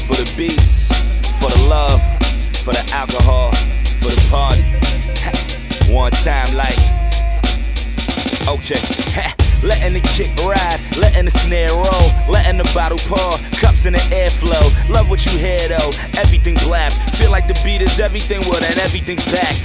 For the beats, for the love, for the alcohol, for the party. One time like, okay. Letting the kick ride, letting the snare roll, letting the bottle pour, cups in the airflow. Love what you hear though, everything blap. Feel like the beat is everything, well then everything's back.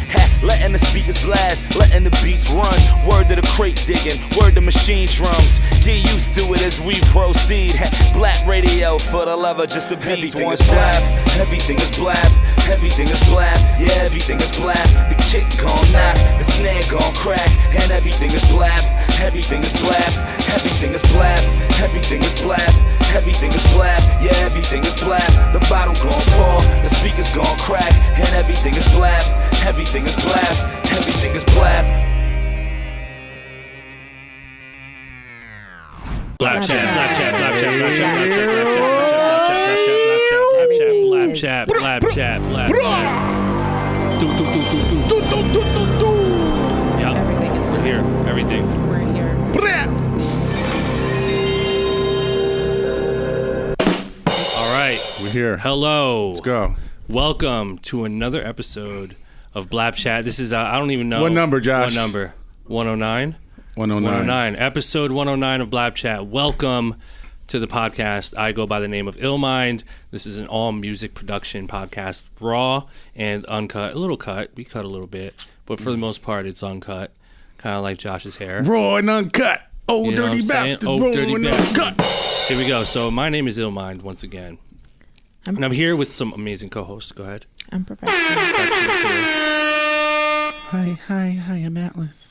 Letting the speakers blast, letting the beats run. Word to the crate digging, word to machine drums. Get used to it as we proceed. Black radio for the lover, just the beats. Everything is blap, everything is blap, everything is blap. Yeah, everything is blap. The kick gon' knock, the snare gon' crack, and everything is blap, everything is blap. Everything is blap, everything is blap, everything is blap, yeah, everything is blap. The bottle gon' pour, the speakers gon' crack, and everything is blap, everything is blap, everything is blap. BLAPCHAT, Yeah, we're here. Everything. All right, we're here. Hello. Let's go. Welcome to another episode of BLAPCHAT. This is I don't even know what number, Josh. What number? 109. 109. Episode 109 of BLAPCHAT. Welcome to the podcast. I go by the name of Illmind. This is an all music production podcast, raw and uncut. A little cut. We cut a little bit, but for the most part, it's uncut. Kind of like Josh's hair. Raw and uncut. Oh, you know dirty bastard. Oh, raw dirty and bastard. uncut. Here we go. So my name is Illmind once again. And I'm here with some amazing co-hosts. Go ahead. I'm professional. Hi, I'm Atlas.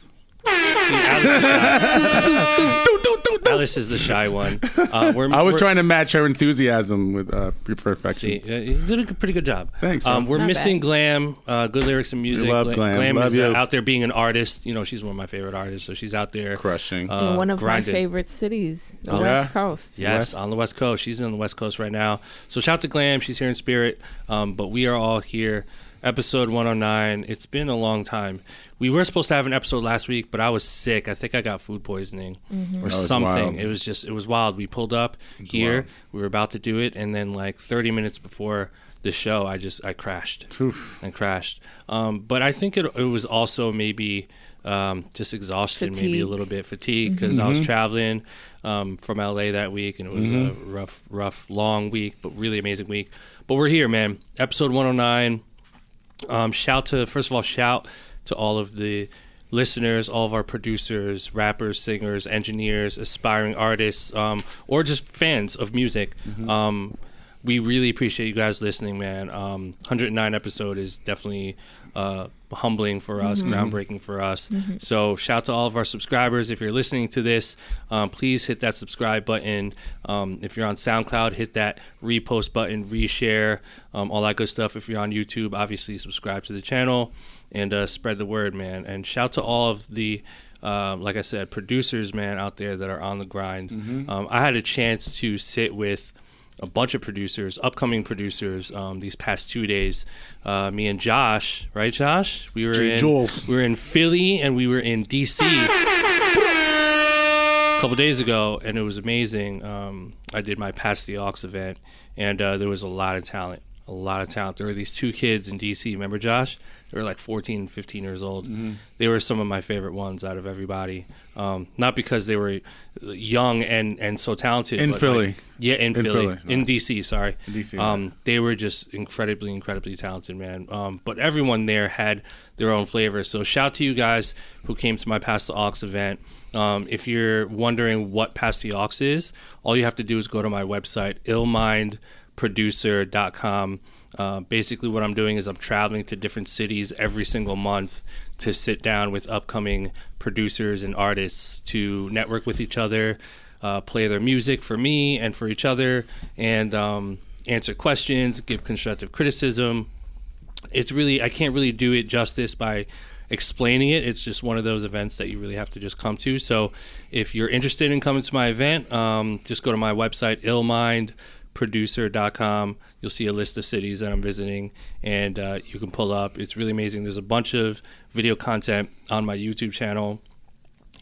Alice is the shy one. I was trying to match her enthusiasm with perfection. See, you did a pretty good job. Thanks. We're missing Glam, good lyrics and music. Love Glam. Glam Love is you. Out there being an artist. You know, she's one of my favorite artists, so she's out there crushing. In one of grinding. my favorite cities, the Oh, West yeah? Coast. Yes, on the West Coast. She's on the West Coast right now. So shout to Glam. She's here in spirit. But we are all here. Episode 109. It's been a long time. We were supposed to have an episode last week, but I was sick. I think I got food poisoning or something. Wild. It was wild. We pulled up here. Wild. We were about to do it, and then like 30 minutes before the show, I crashed. Oof. And crashed. But I think it was also maybe just exhaustion, maybe a little bit fatigue, because I was traveling from LA that week, and it was a rough, long week, but really amazing week. But we're here, man. Episode 109. Shout to all of the listeners, all of our producers, rappers, singers, engineers, aspiring artists, or just fans of music. We really appreciate you guys listening, man. 109 episode is definitely humbling for us, groundbreaking for us. So shout to all of our subscribers. If you're listening to this, please hit that subscribe button. If you're on SoundCloud, hit that repost button, reshare, all that good stuff. If you're on YouTube, obviously subscribe to the channel and spread the word, man. And shout to all of the like I said, producers, man, out there that are on the grind. I had a chance to sit with a bunch of producers, upcoming producers, these past 2 days. Me and Josh, right, Josh? We were in Philly and we were in DC a couple days ago, and it was amazing. I did my Pass the Aux event, and there was a lot of talent. There were these two kids in DC. Remember, Josh? They were like 14, 15 years old. They were some of my favorite ones out of everybody. Not because they were young and so talented. In Philly. In Philly. Nice. In DC, sorry. In DC, they were just incredibly talented, man. But everyone there had their own flavor. So shout to you guys who came to my Pass the Aux event. If you're wondering what Pass the Aux is, all you have to do is go to my website, illmindproducer.com. Basically what I'm doing is I'm traveling to different cities every single month to sit down with upcoming producers and artists to network with each other, play their music for me and for each other, and answer questions, give constructive criticism. It's really, I can't really do it justice by explaining it. It's just one of those events that you really have to just come to. So if you're interested in coming to my event, just go to my website, illmindproducer.com. You'll see a list of cities that I'm visiting, and you can pull up. It's really amazing. There's a bunch of video content on my YouTube channel.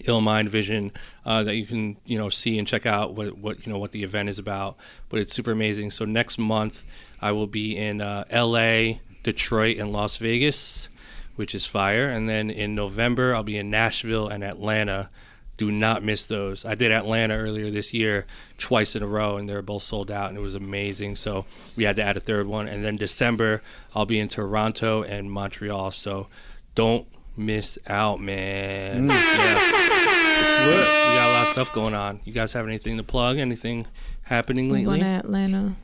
Illmind vision that you can see and check out what the event is about. But it's super amazing. So next month I will be in LA, Detroit, and Las Vegas, which is fire. And then in November I'll be in Nashville and Atlanta. Do not miss those. I did Atlanta earlier this year twice in a row, and they were both sold out, and it was amazing. So we had to add a third one. And then December I'll be in Toronto and Montreal. So don't miss out, man. Yeah. We got a lot of stuff going on. You guys have anything to plug? Anything happening lately? We're going to Atlanta.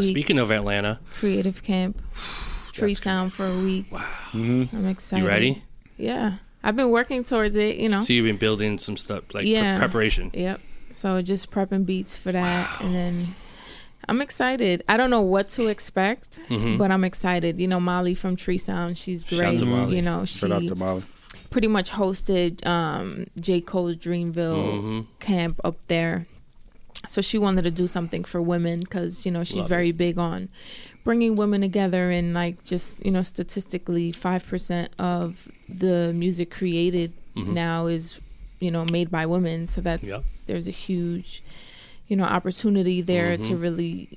Speaking of Atlanta, creative camp, Tree Sound for a week. Wow. Mm-hmm. I'm excited. You ready? Yeah, I've been working towards it. So you've been building some stuff preparation. Yep. So just prepping beats for that, and then I'm excited. I don't know what to expect, but I'm excited. Molly from Tree Sound, she's great. Shout out to Molly. Shout out to Molly. Pretty much hosted J. Cole's Dreamville camp up there. So she wanted to do something for women because, she's very big on bringing women together, and statistically 5% of the music created now is, made by women. So there's a huge, opportunity there to really,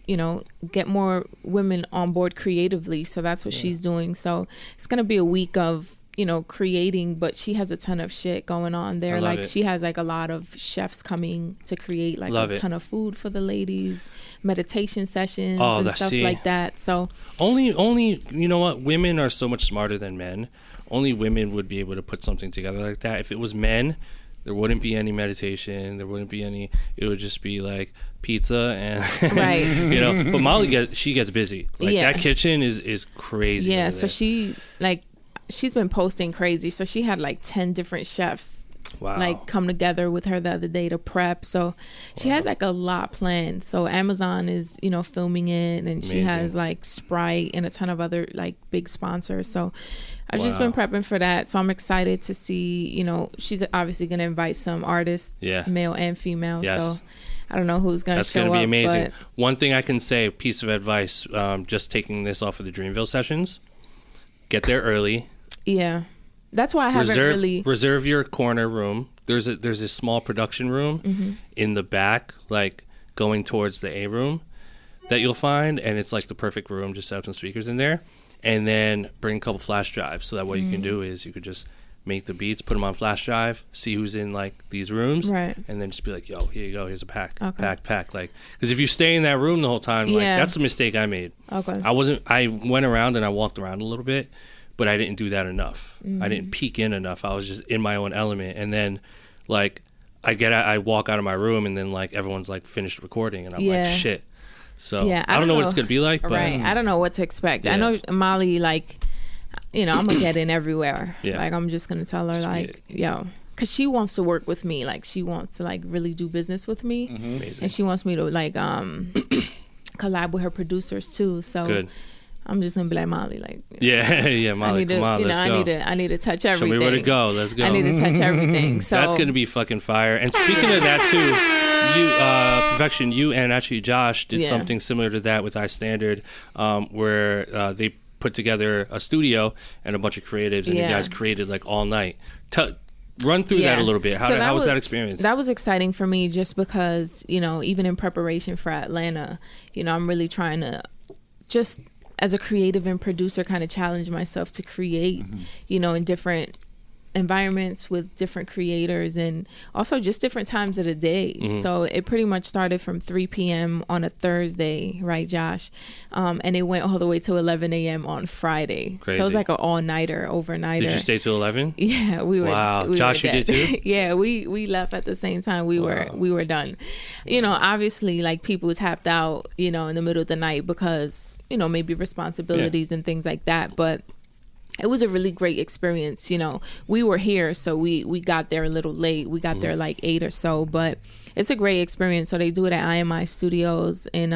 get more women on board creatively. So that's what she's doing. So it's going to be a week of, creating, but she has a ton of shit going on there. She has a lot of chefs coming to create a ton of food for the ladies, meditation sessions and stuff like that. So only you know what, women are so much smarter than men. Only women would be able to put something together like that. If it was men, there wouldn't be any meditation. There wouldn't be any. It would just be like pizza and right. But Molly gets busy. That kitchen is crazy. Yeah. So she's been posting crazy. So she had 10 different chefs come together with her the other day to prep. So she has a lot planned. So Amazon is, filming it, and amazing. She has Sprite and a ton of other big sponsors. So I've just been prepping for that. So I'm excited to see, she's obviously going to invite some artists, male and female. Yes. So I don't know who's going to show up. That's going to be amazing. One thing I can say, piece of advice, just taking this off of the Dreamville sessions, get there early. Yeah, that's why I haven't reserve your corner room. There's a small production room in the back, going towards the A room, that you'll find, and it's the perfect room. Just have some speakers in there, and then bring a couple flash drives. So that what you can do is you could just make the beats, put them on flash drive, see who's in these rooms, right? And then just be like, yo, here you go, here's a pack, pack. Because if you stay in that room the whole time, that's a mistake I made. Okay, I went around and I walked around a little bit. But I didn't do that enough. I didn't peek in enough. I was just in my own element. And then, I walk out of my room, and then, everyone's, finished recording. And I'm like, shit. So, I don't know what it's going to be like. But, right. I don't know what to expect. Yeah. I know Molly, I'm going to get in everywhere. Yeah. I'm just going to tell her, yo. Because she wants to work with me. She wants to, really do business with me. Amazing. And she wants me to, collab with her producers, too. So. Good. I'm just gonna be like Molly, Molly, come on, let's go. I need to touch everything. Show me where to go. Let's go. I need to touch everything. So that's gonna be fucking fire. And speaking of that too, you, Perfection, you and actually Josh did something similar to that with iStandard, where they put together a studio and a bunch of creatives, and you guys created all night. Run through that a little bit. How was that experience? That was exciting for me, just because even in preparation for Atlanta, I'm really trying to just, as a creative and producer, kind of challenge myself to create, in different environments with different creators, and also just different times of the day. So it pretty much started from 3 p.m. on a Thursday, right, Josh? And it went all the way to 11 a.m. on Friday. Crazy. So it was like an all-nighter, overnighter. Did you stay till 11? Yeah, we were. Wow. Josh, you did too? Yeah, we left at the same time. We were done. Obviously, people tapped out, in the middle of the night because, maybe responsibilities and things like that. But it was a really great experience. We were here, so we got there a little late. We got there 8 or so, but it's a great experience. So they do it at IMI Studios in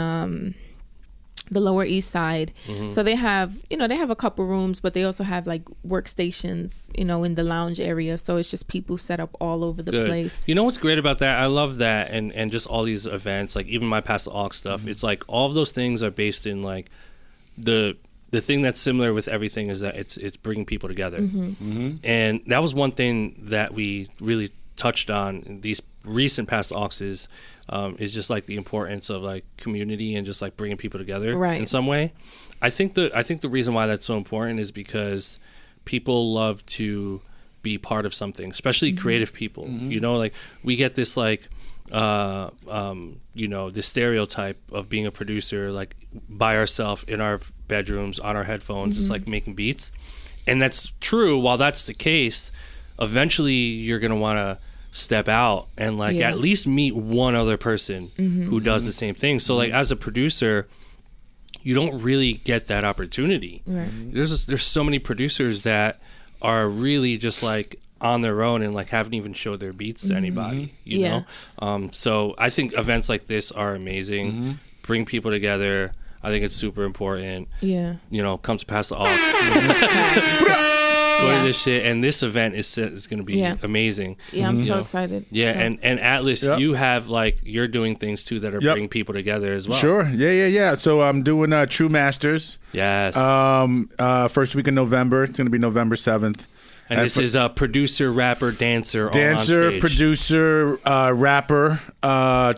the Lower East Side. So they have a couple rooms, but they also have workstations, in the lounge area. So it's just people set up all over the place. You know what's great about that? I love that, and just all these events, even my Past the Aux stuff. It's all of those things are based in the thing that's similar with everything is that it's bringing people together. And that was one thing that we really touched on in these recent past auxes is just like the importance of like community and just like bringing people together in some way. I think the reason why that's so important is because people love to be part of something, especially creative people. You know, like we get this like you know, the stereotype of being a producer, like by ourselves in our bedrooms on our headphones, just like making beats. And that's true. While that's the case, eventually you're going to want to step out and like at least meet one other person who does the same thing. So like as a producer, you don't really get that opportunity. There's so many producers that are really just like on their own and like haven't even showed their beats to anybody, you know? So I think events like this are amazing. Bring people together. I think it's super important. You know, come to Pass the Aux. Go to this shit, and this event is going to be amazing. I'm so excited. And Atlas, you have like, you're doing things too that are bringing people together as well. Sure. Yeah. So I'm doing True Masters. Yes. First week in November. It's going to be November 7th. And this is a producer, rapper, dancer, all on stage. Producer, rapper,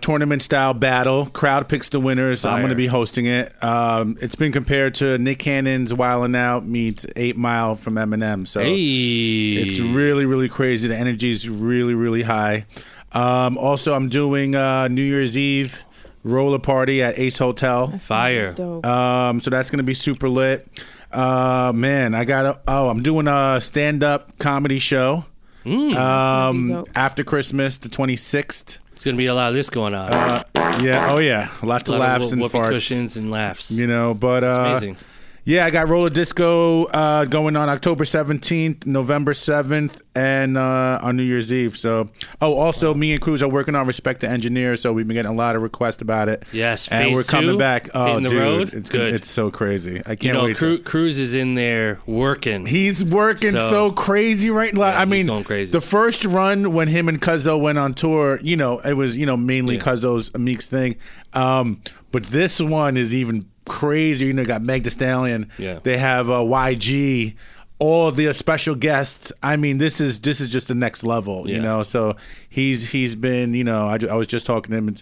tournament style battle. Crowd picks the winners. So I'm going to be hosting it. It's been compared to Nick Cannon's Wildin' Out meets 8 Mile from Eminem. So it's really, really crazy. The energy is really, really high. Also, I'm doing New Year's Eve roller party at Ace Hotel. That's Fire. Dope. So that's going to be super lit. Man, I'm doing a stand-up comedy show after Christmas, the 26th. It's going to be a lot of this going on. Lots of laughs and farts. Cushions and laughs. You know, but it's amazing. Yeah, I got roller disco going on October 17th, November 7th, and on New Year's Eve. So, also me and Cruz are working on Respect the Engineer, so we've been getting a lot of requests about it. Yes, and we're coming back. Oh, in the dude, road? It's so crazy. I can't you know, wait. Cruz is in there working. He's working so crazy right now. I mean, he's going crazy. The first run when him and Cuzzo went on tour, you know, it was mainly Cuzzo's Meek's thing. But this one is even crazy. You know, got Meg Thee Stallion. They have YG, all the special guests. I mean, this is just the next level. You know, so he's been. You know, I was just talking to him. And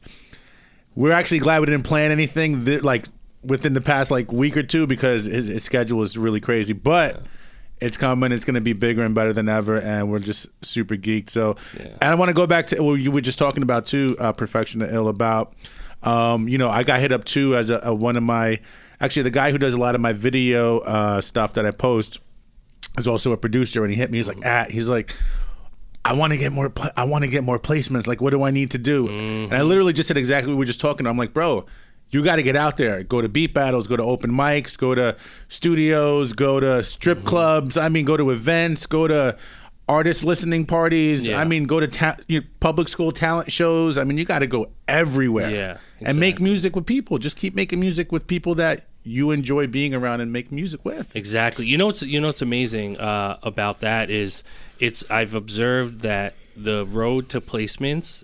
we're actually glad we didn't plan anything like within the past like week or two because his schedule is really crazy. But it's coming. It's going to be bigger and better than ever, and we're just super geeked. So, and I want to go back to what you were just talking about too, Perfection to Ill about. You know, I got hit up too as one of my, actually the guy who does a lot of my video stuff that I post is also a producer, and he hit me. He's like, I want to get more placements. Like, what do I need to do? And I literally just said exactly what we were just talking about. I'm like, bro, you got to get out there. Go to beat battles, go to open mics, go to studios, go to strip clubs. I mean, go to events, go to artist listening parties. I mean, go to public school talent shows. I mean, you got to go everywhere and make music with people. Just keep making music with people that you enjoy being around and make music with. Exactly. You know what's amazing about that is I've observed that the road to placements,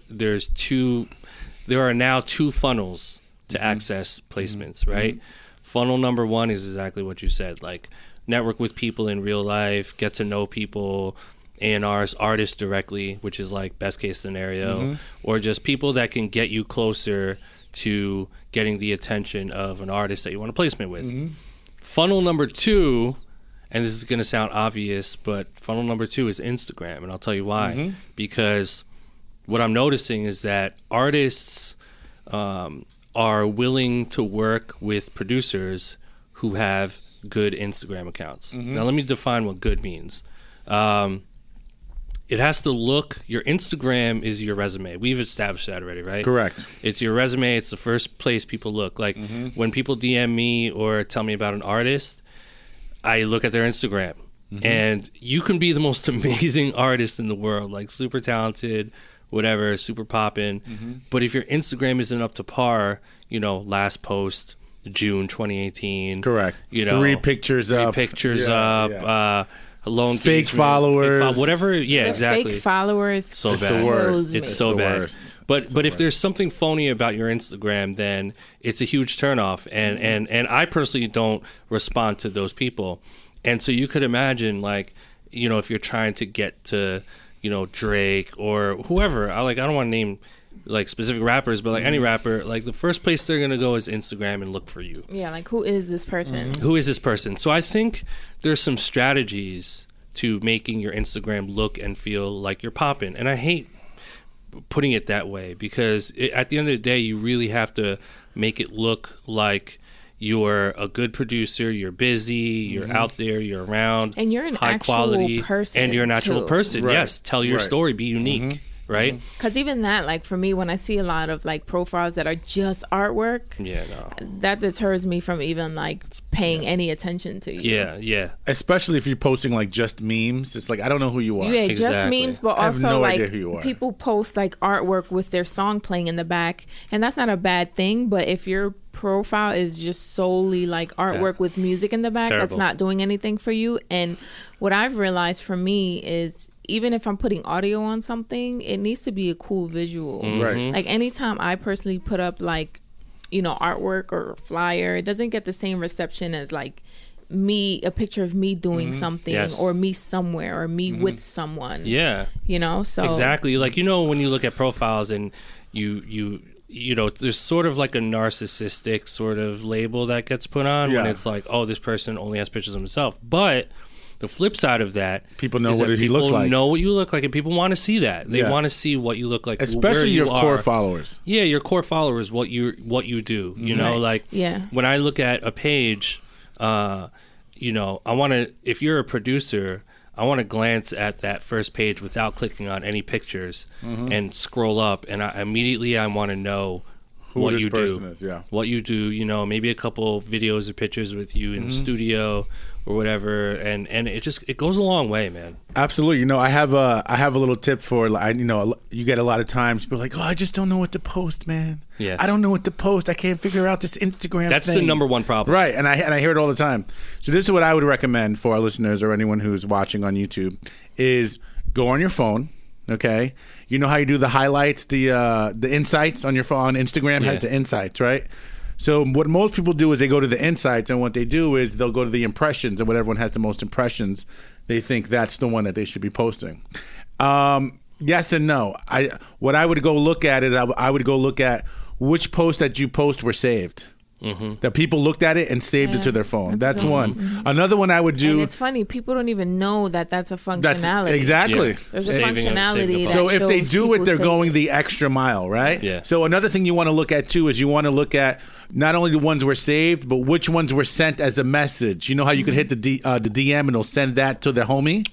there are now two funnels to access placements, right? Funnel number one is exactly what you said, like network with people in real life, get to know people, A&Rs, artists directly, which is like best case scenario, or just people that can get you closer to getting the attention of an artist that you want a placement with. Funnel number two, and this is going to sound obvious, but funnel number two is Instagram, and I'll tell you why. Because what I'm noticing is that artists are willing to work with producers who have good Instagram accounts. Now let me define what good means. It has to look, your Instagram is your resume. We've established that already, right? Correct. It's your resume. It's the first place people look. Like when people DM me or tell me about an artist, I look at their Instagram. And you can be the most amazing artist in the world, like super talented, whatever, super poppin'. But if your Instagram isn't up to par, you know, last post, June 2018. Correct. You know, three pictures up. Loan fake followers, whatever. Yeah, exactly. Fake followers. So it's bad. The worst. It's so bad. Worst. But if there's something phony about your Instagram, then it's a huge turnoff. And I personally don't respond to those people. And so you could imagine, like, you know, if you're trying to get to, Drake or whoever. I don't want to name like specific rappers, but like any rapper, like the first place they're gonna go is Instagram and look for you. Yeah, like who is this person? Who is this person? So I think there's some strategies to making your Instagram look and feel like you're popping. And I hate putting it that way because at the end of the day, you really have to make it look like you're a good producer, you're busy, you're out there, you're around, and you're an high actual quality person, and you're an actual person. Right. Yes, tell your story, be unique. Right? Because even that, like for me, when I see a lot of like profiles that are just artwork, that deters me from even like paying any attention to you. Yeah. Especially if you're posting like just memes. It's like, I don't know who you are. Yeah, Exactly. just memes, but I have also no like idea who you are. people post like artwork with their song playing in the back, and that's not a bad thing. But if your profile is just solely like artwork with music in the back, that's not doing anything for you. And what I've realized for me is, even if I'm putting audio on something, it needs to be a cool visual. Right. Like anytime I personally put up like, artwork or flyer, it doesn't get the same reception as like a picture of me doing something or me somewhere or me with someone. Yeah. So exactly. Like, when you look at profiles and you there's sort of like a narcissistic sort of label that gets put on when it's like, oh, this person only has pictures of himself. But the flip side of that, people know what he looks like. People know what you look like, and people want to see that. They want to see what you look like, especially your core followers. Yeah, your core followers, what you do. When I look at a page, I want to. If you're a producer, I want to glance at that first page without clicking on any pictures and scroll up, and I want to know what you do. What you do. Maybe a couple videos or pictures with you in the studio or whatever, and it goes a long way, man. Absolutely. I have a little tip for you get a lot of times people are like, oh, I just don't know what to post, man. Yeah. I don't know what to post. I can't figure out this Instagram That's thing. the number one problem. Right, and I hear it all the time. So this is what I would recommend for our listeners or anyone who's watching on YouTube is go on your phone, okay? You know how you do the highlights, the insights on your phone? Instagram has the insights, right? So what most people do is they go to the insights, and what they do is they'll go to the impressions, and whatever one has the most impressions, they think that's the one that they should be posting. Yes and no. What I would go look at is I would go look at which posts that you post were saved. That people looked at it and saved it to their phone. That's one. Another one I would do. And it's funny, people don't even know that that's a functionality. Exactly. Yeah. There's a functionality. So if they do it, they're going the extra mile, right? Yeah. So another thing you want to look at too is you want to look at not only the ones were saved, but which ones were sent as a message. You know how you could hit the DM and it'll send that to their homie?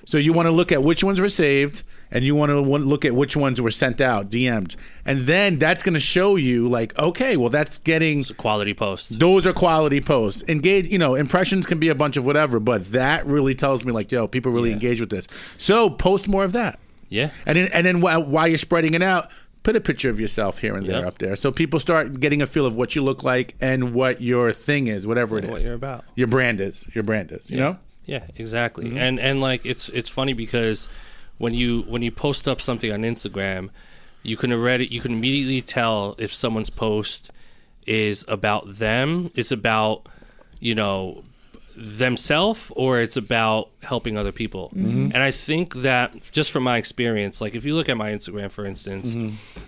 So you want to look at which ones were saved, and you want to look at which ones were sent out, DM'd. And then that's going to show you, like, okay, well, that's getting... It's a quality posts. Those are quality posts. Engage, impressions can be a bunch of whatever, but that really tells me, like, yo, people really engage with this. So post more of that. Yeah. And then while you're spreading it out, put a picture of yourself here and there up there. So people start getting a feel of what you look like and what your thing is, whatever it is. What you're about. Your brand is, you know? Yeah, exactly. And like it's funny because when you post up something on Instagram, you can immediately tell if someone's post is about them, it's about, themselves, or it's about helping other people. And I think that just from my experience, like if you look at my Instagram, for instance,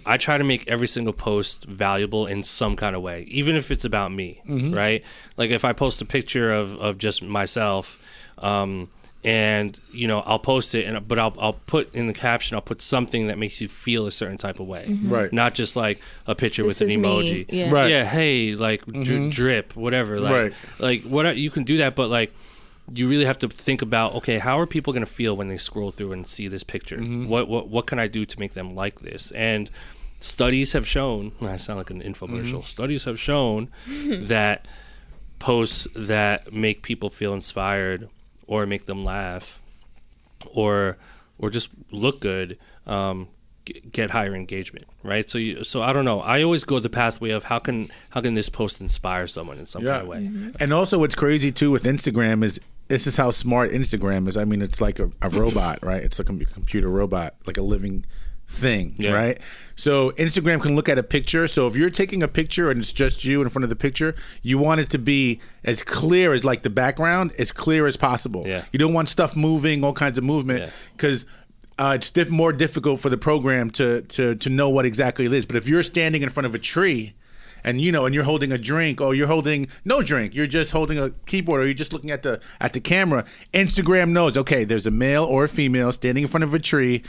I try to make every single post valuable in some kind of way, even if it's about me, right? Like if I post a picture of just myself, and I'll post it, but I'll put in the caption, I'll put something that makes you feel a certain type of way, right? Not just like a picture with an emoji, right? Yeah, hey, like drip, whatever, like, right? Like what you can do that, but like you really have to think about, okay, how are people going to feel when they scroll through and see this picture? What can I do to make them like this? And studies have shown, I sound like an infomercial. Studies have shown that posts that make people feel inspired, or make them laugh, or just look good, get higher engagement, right? So I don't know. I always go the pathway of how can this post inspire someone in some kind of way. And also, what's crazy too with Instagram is this is how smart Instagram is. I mean, it's like a robot, right? It's like a computer robot, like a living thing, right? So Instagram can look at a picture. So if you're taking a picture and it's just you in front of the picture, you want it to be as clear as, like, the background, as clear as possible. You don't want stuff moving, all kinds of movement, because it's more difficult for the program to know what exactly it is. But if you're standing in front of a tree, and and you're holding a drink, or you're holding no drink, you're just holding a keyboard, or you're just looking at the camera, Instagram knows, okay, there's a male or a female standing in front of a tree,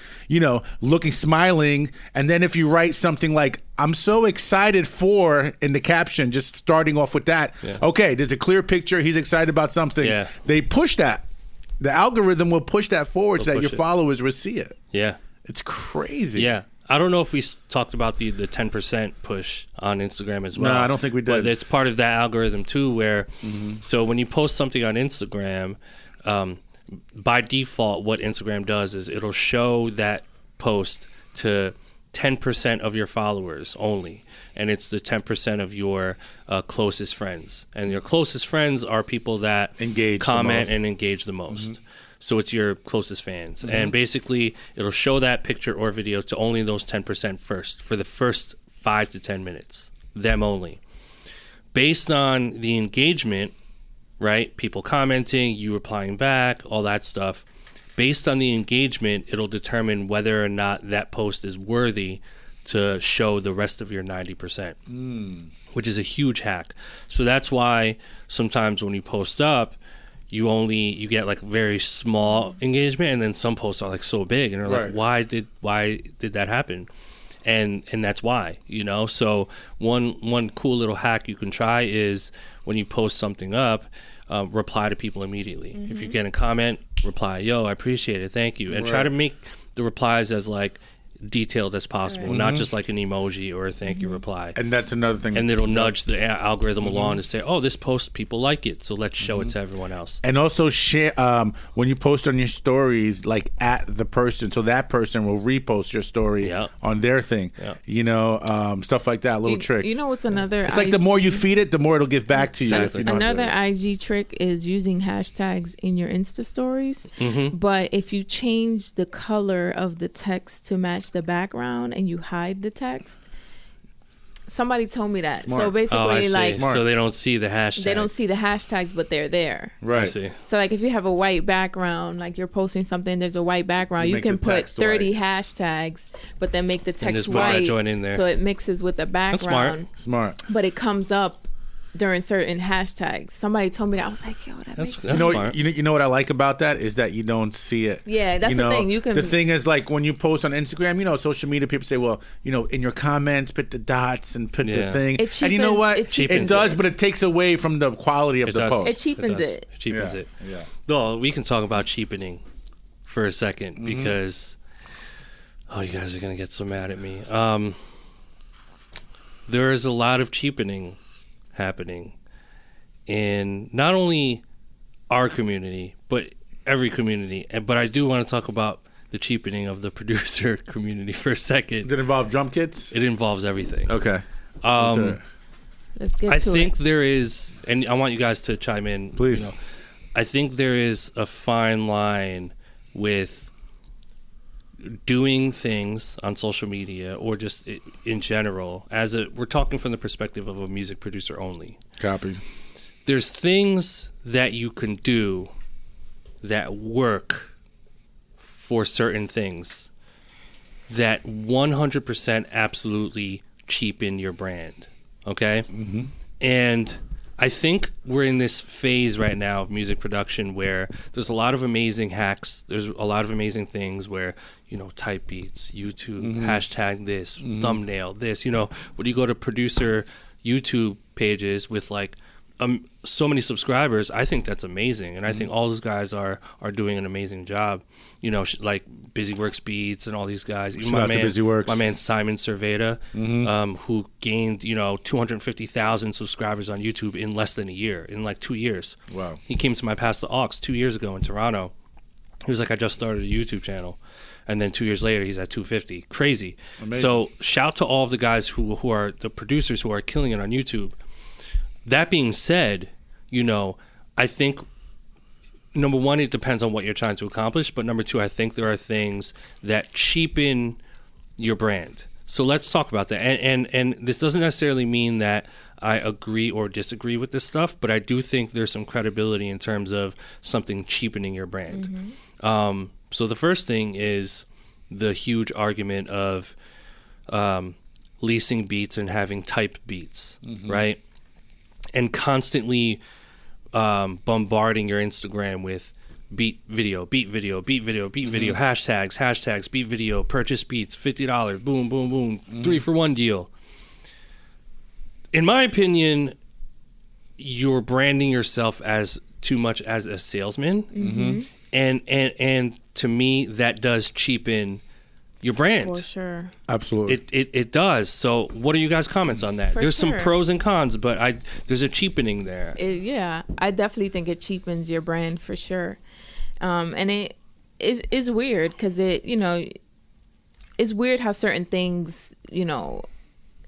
looking, smiling, and then if you write something like, I'm so excited for, in the caption, just starting off with that, okay, there's a clear picture, he's excited about something, they push that. The algorithm will push that forward so that your followers will see it. Yeah. It's crazy. Yeah. I don't know if we talked about the 10% push on Instagram as well. No, I don't think we did. But it's part of that algorithm too, where so when you post something on Instagram, by default, what Instagram does is it'll show that post to 10% of your followers only, and it's the 10% of your closest friends. And your closest friends are people that comment and engage the most. So it's your closest fans. And basically, it'll show that picture or video to only those 10% first, for the first 5 to 10 minutes, them only. Based on the engagement, right, people commenting, you replying back, all that stuff, based on the engagement, it'll determine whether or not that post is worthy to show the rest of your 90%, which is a huge hack. So that's why sometimes when you post up, you get like very small engagement, and then some posts are like so big, and they're like, why did that happen? And that's why, So one cool little hack you can try is when you post something up, reply to people immediately. If you get a comment, reply, yo, I appreciate it, thank you, and try to make the replies as like detailed as possible, not just like an emoji or a thank you reply. And that's another thing. And it'll nudge the algorithm along to say, oh, this post, people like it, so let's show it to everyone else. And also share when you post on your stories, like at the person, so that person will repost your story on their thing. Stuff like that, little tricks. What's another? It's like the more you feed it, the more it'll give back to you. Exactly. Another IG trick is using hashtags in your Insta stories. But if you change the color of the text to match the background and you hide the text, somebody told me that. Smart. So basically, so they don't see the hashtag. They don't see the hashtags, but they're there. Right. I see. So like if you have a white background, like you're posting something, there's a white background, you can put 30 hashtags, but then make the text white, in there. so it mixes with the background. That's smart. But it comes up during certain hashtags. Somebody told me that. I was like, yo, that makes sense. You know what I like about that is that you don't see it. Yeah, that's the thing. The thing is, like when you post on Instagram, social media people say, well, in your comments put the dots and put the thing. It cheapens, and you know what? It does, but it takes away from the quality of the post. It cheapens it. It cheapens it. Yeah. Well, we can talk about cheapening for a second because you guys are gonna get so mad at me. There is a lot of cheapening happening in not only our community but every community, but I do want to talk about the cheapening of the producer community for a second. Does it involve drum kits? It involves everything. Okay. Let's get to it. I think there is, and I want you guys to chime in, please. I think there is a fine line with doing things on social media or just in general we're talking from the perspective of a music producer only. Copy. There's things that you can do that work for certain things that 100% absolutely cheapen your brand. Okay? And I think we're in this phase right now of music production where there's a lot of amazing hacks. There's a lot of amazing things where, type beats, YouTube, hashtag this, thumbnail this. When you go to producer YouTube pages with like so many subscribers, I think that's amazing. And I think all those guys are doing an amazing job. Like Busy Works Beats and all these guys. Even my man Simon Cerveda, who gained 250,000 subscribers on YouTube in less than a year, in like 2 years. Wow. He came to my Pass the Aux 2 years ago in Toronto. He was like, I just started a YouTube channel, and then 2 years later he's at 250. Crazy. Amazing. So shout to all of the guys who are the producers who are killing it on YouTube. That being said, I think number one, it depends on what you're trying to accomplish. But number two, I think there are things that cheapen your brand. So let's talk about that. And this doesn't necessarily mean that I agree or disagree with this stuff, but I do think there's some credibility in terms of something cheapening your brand. So the first thing is the huge argument of leasing beats and having type beats, right? And constantly bombarding your Instagram with beat video, hashtags, beat video, purchase beats, $50, boom, boom, boom, 3-for-1 deal. In my opinion, you're branding yourself as too much as a salesman, and to me that does cheapen your brand. For sure. Absolutely. It does. So what are you guys' comments on that? There's some pros and cons, but there's a cheapening there. Yeah, I definitely think it cheapens your brand for sure. And it is weird because it's weird how certain things,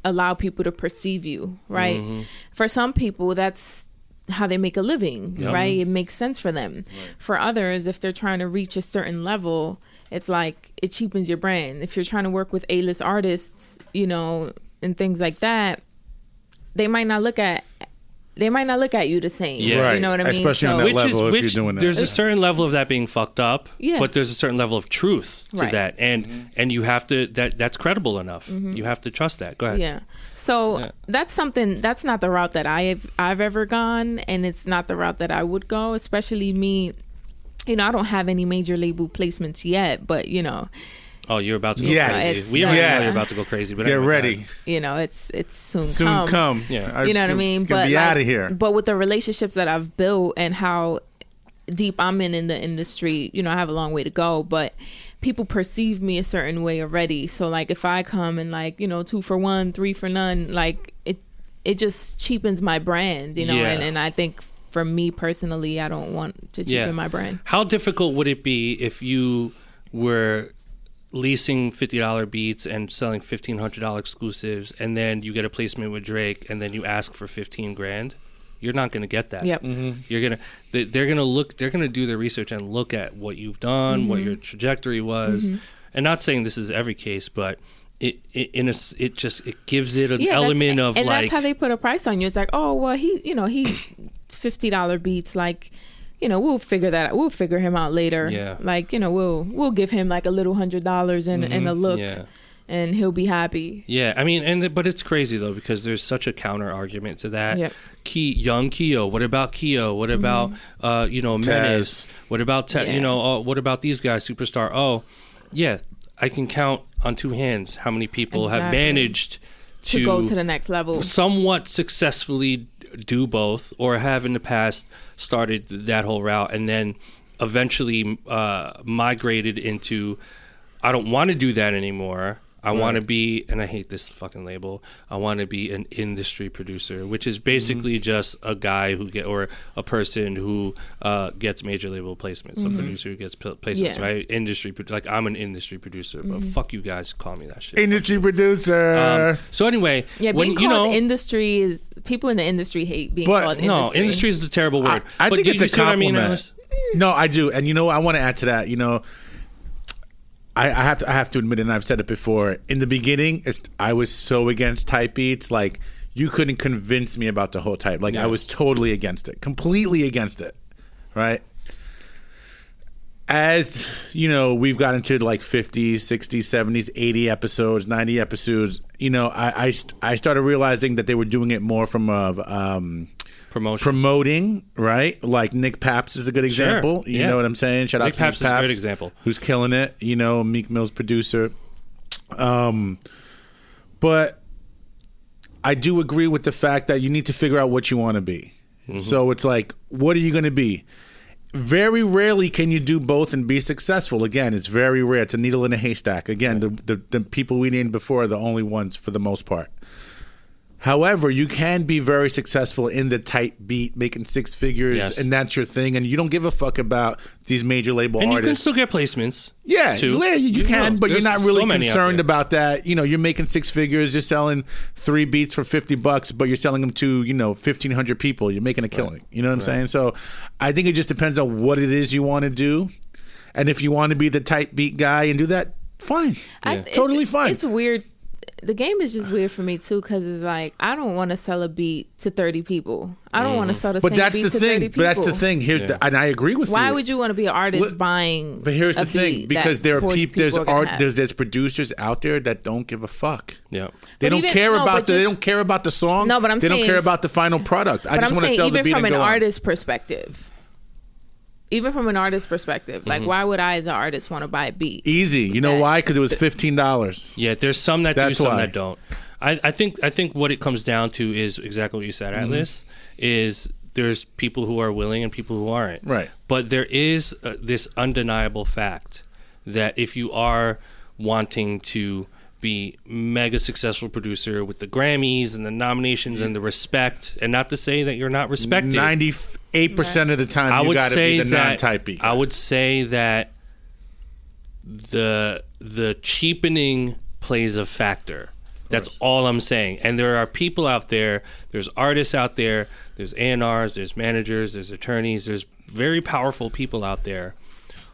allow people to perceive you, right? For some people, that's how they make a living, right? It makes sense for them. Right. For others, if they're trying to reach a certain level, it's like it cheapens your brand. If you're trying to work with A-list artists, and things like that, they might not look at you the same. Yeah. Right. You know what I mean? Especially on that level if you're doing that. There's a certain level of that being fucked up, but there's a certain level of truth to that. And you have to, that's credible enough. You have to trust that. Go ahead. Yeah. So that's not the route that I've ever gone, and it's not the route that I would go, especially me. I don't have any major label placements yet, but Oh, you're about to go crazy. We already know you're about to go crazy, but get ready. It's soon come. Yeah, you know what I mean. But be out of here. But with the relationships that I've built and how deep I'm in the industry, I have a long way to go. But people perceive me a certain way already. So like if I come and 2-for-1, 3-for-none, it just cheapens my brand, and I think. For me personally, I don't want to cheapen my brand. How difficult would it be if you were leasing $50 beats and selling $1,500 exclusives, and then you get a placement with Drake, and then you ask for $15,000? You're not going to get that. Yep. You're they're gonna do their research and look at what you've done, what your trajectory was, and not saying this is every case, but. It gives it an element of and that's how they put a price on you. It's like, oh well, he $50 beats, we'll figure that out. We'll figure him out later. Yeah. We'll give him a little $100 and a look, and he'll be happy. Yeah, I mean, but it's crazy though because there's such a counter argument to that. Yep. Young Keo. What about Keo? What about Menace? What about what about these guys? Superstar. Oh, yeah. I can count on two hands how many people have managed to go to the next level, somewhat successfully do both, or have in the past started that whole route and then eventually migrated into, I don't want to do that anymore. I want to be, and I hate this fucking label, I want to be an industry producer, which is basically just a guy or a person who gets major label placements, a producer who gets placements, right? Industry, I'm an industry producer, but fuck you guys, call me that shit. Industry producer. So anyway, being called industry is, people in the industry hate being called industry. No, industry is the terrible word. I think it's a compliment. No, I do, and I want to add to that. I have to admit, and I've said it before, in the beginning, I was so against type beats. You couldn't convince me about the whole type. I was totally against it, completely against it, right? As, we've got into 50s, 60s, 70s, 80 episodes, 90 episodes, I started realizing that they were doing it more from promoting, right? Like Nick Paps is a good example. Sure. You know what I'm saying? Shout out to Nick Paps. Is a great example. Who's killing it, Meek Mill's producer. But I do agree with the fact that you need to figure out what you want to be. So it's what are you going to be? Very rarely can you do both and be successful. Again, it's very rare. It's a needle in a haystack. Again, the people we named before are the only ones for the most part. However, you can be very successful in the tight beat, making six figures, and that's your thing, and you don't give a fuck about these major label artists. And you can still get placements. Yeah, you can, but you're not really concerned about that. You're making six figures, you're selling 3 beats for $50, but you're selling them to 1,500 people. You're making a killing. You know what I'm saying? So I think it just depends on what it is you want to do, and if you want to be the tight beat guy and do that, fine, totally fine. It's weird. the game is just weird for me too, because it's like I don't want to sell a beat to 30 people. I don't want to sell the same beat to 30 people. But that's the thing. And I agree with you. Why would you want to be an artist buying? But here's the thing, because there are people, there's producers out there that don't give a fuck. Yeah, they don't care about the song. No, but they don't care about the final product. I just want to sell the beat. Even from an artist perspective. Even from an artist perspective, like why would I, as an artist, want to buy a beat? Easy, you know why? Because it was $15. Yeah, there's some that do, some that don't. I think what it comes down to is exactly what you said, Atlas. Is there's people who are willing and people who aren't. Right. But there is this undeniable fact that if you are wanting to be mega successful producer with the Grammys and the nominations and the respect, and not to say that you're not respected. 98% of the time, you got to be the non-type beat. I would say that the cheapening plays a factor. That's all I'm saying. And there are people out there, there's artists out there, there's A&Rs, there's managers, there's attorneys, there's very powerful people out there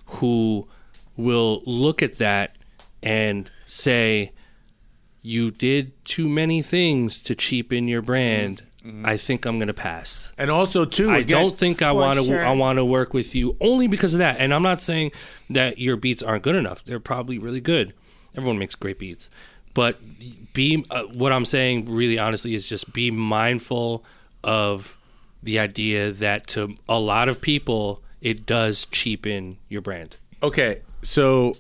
who will look at that and say, you did too many things to cheapen your brand. I think I'm going to pass. And also, too, I don't think I want to work with you only because of that. And I'm not saying that your beats aren't good enough. They're probably really good. Everyone makes great beats. But what I'm saying really honestly is just be mindful of the idea that to a lot of people, it does cheapen your brand. Okay, so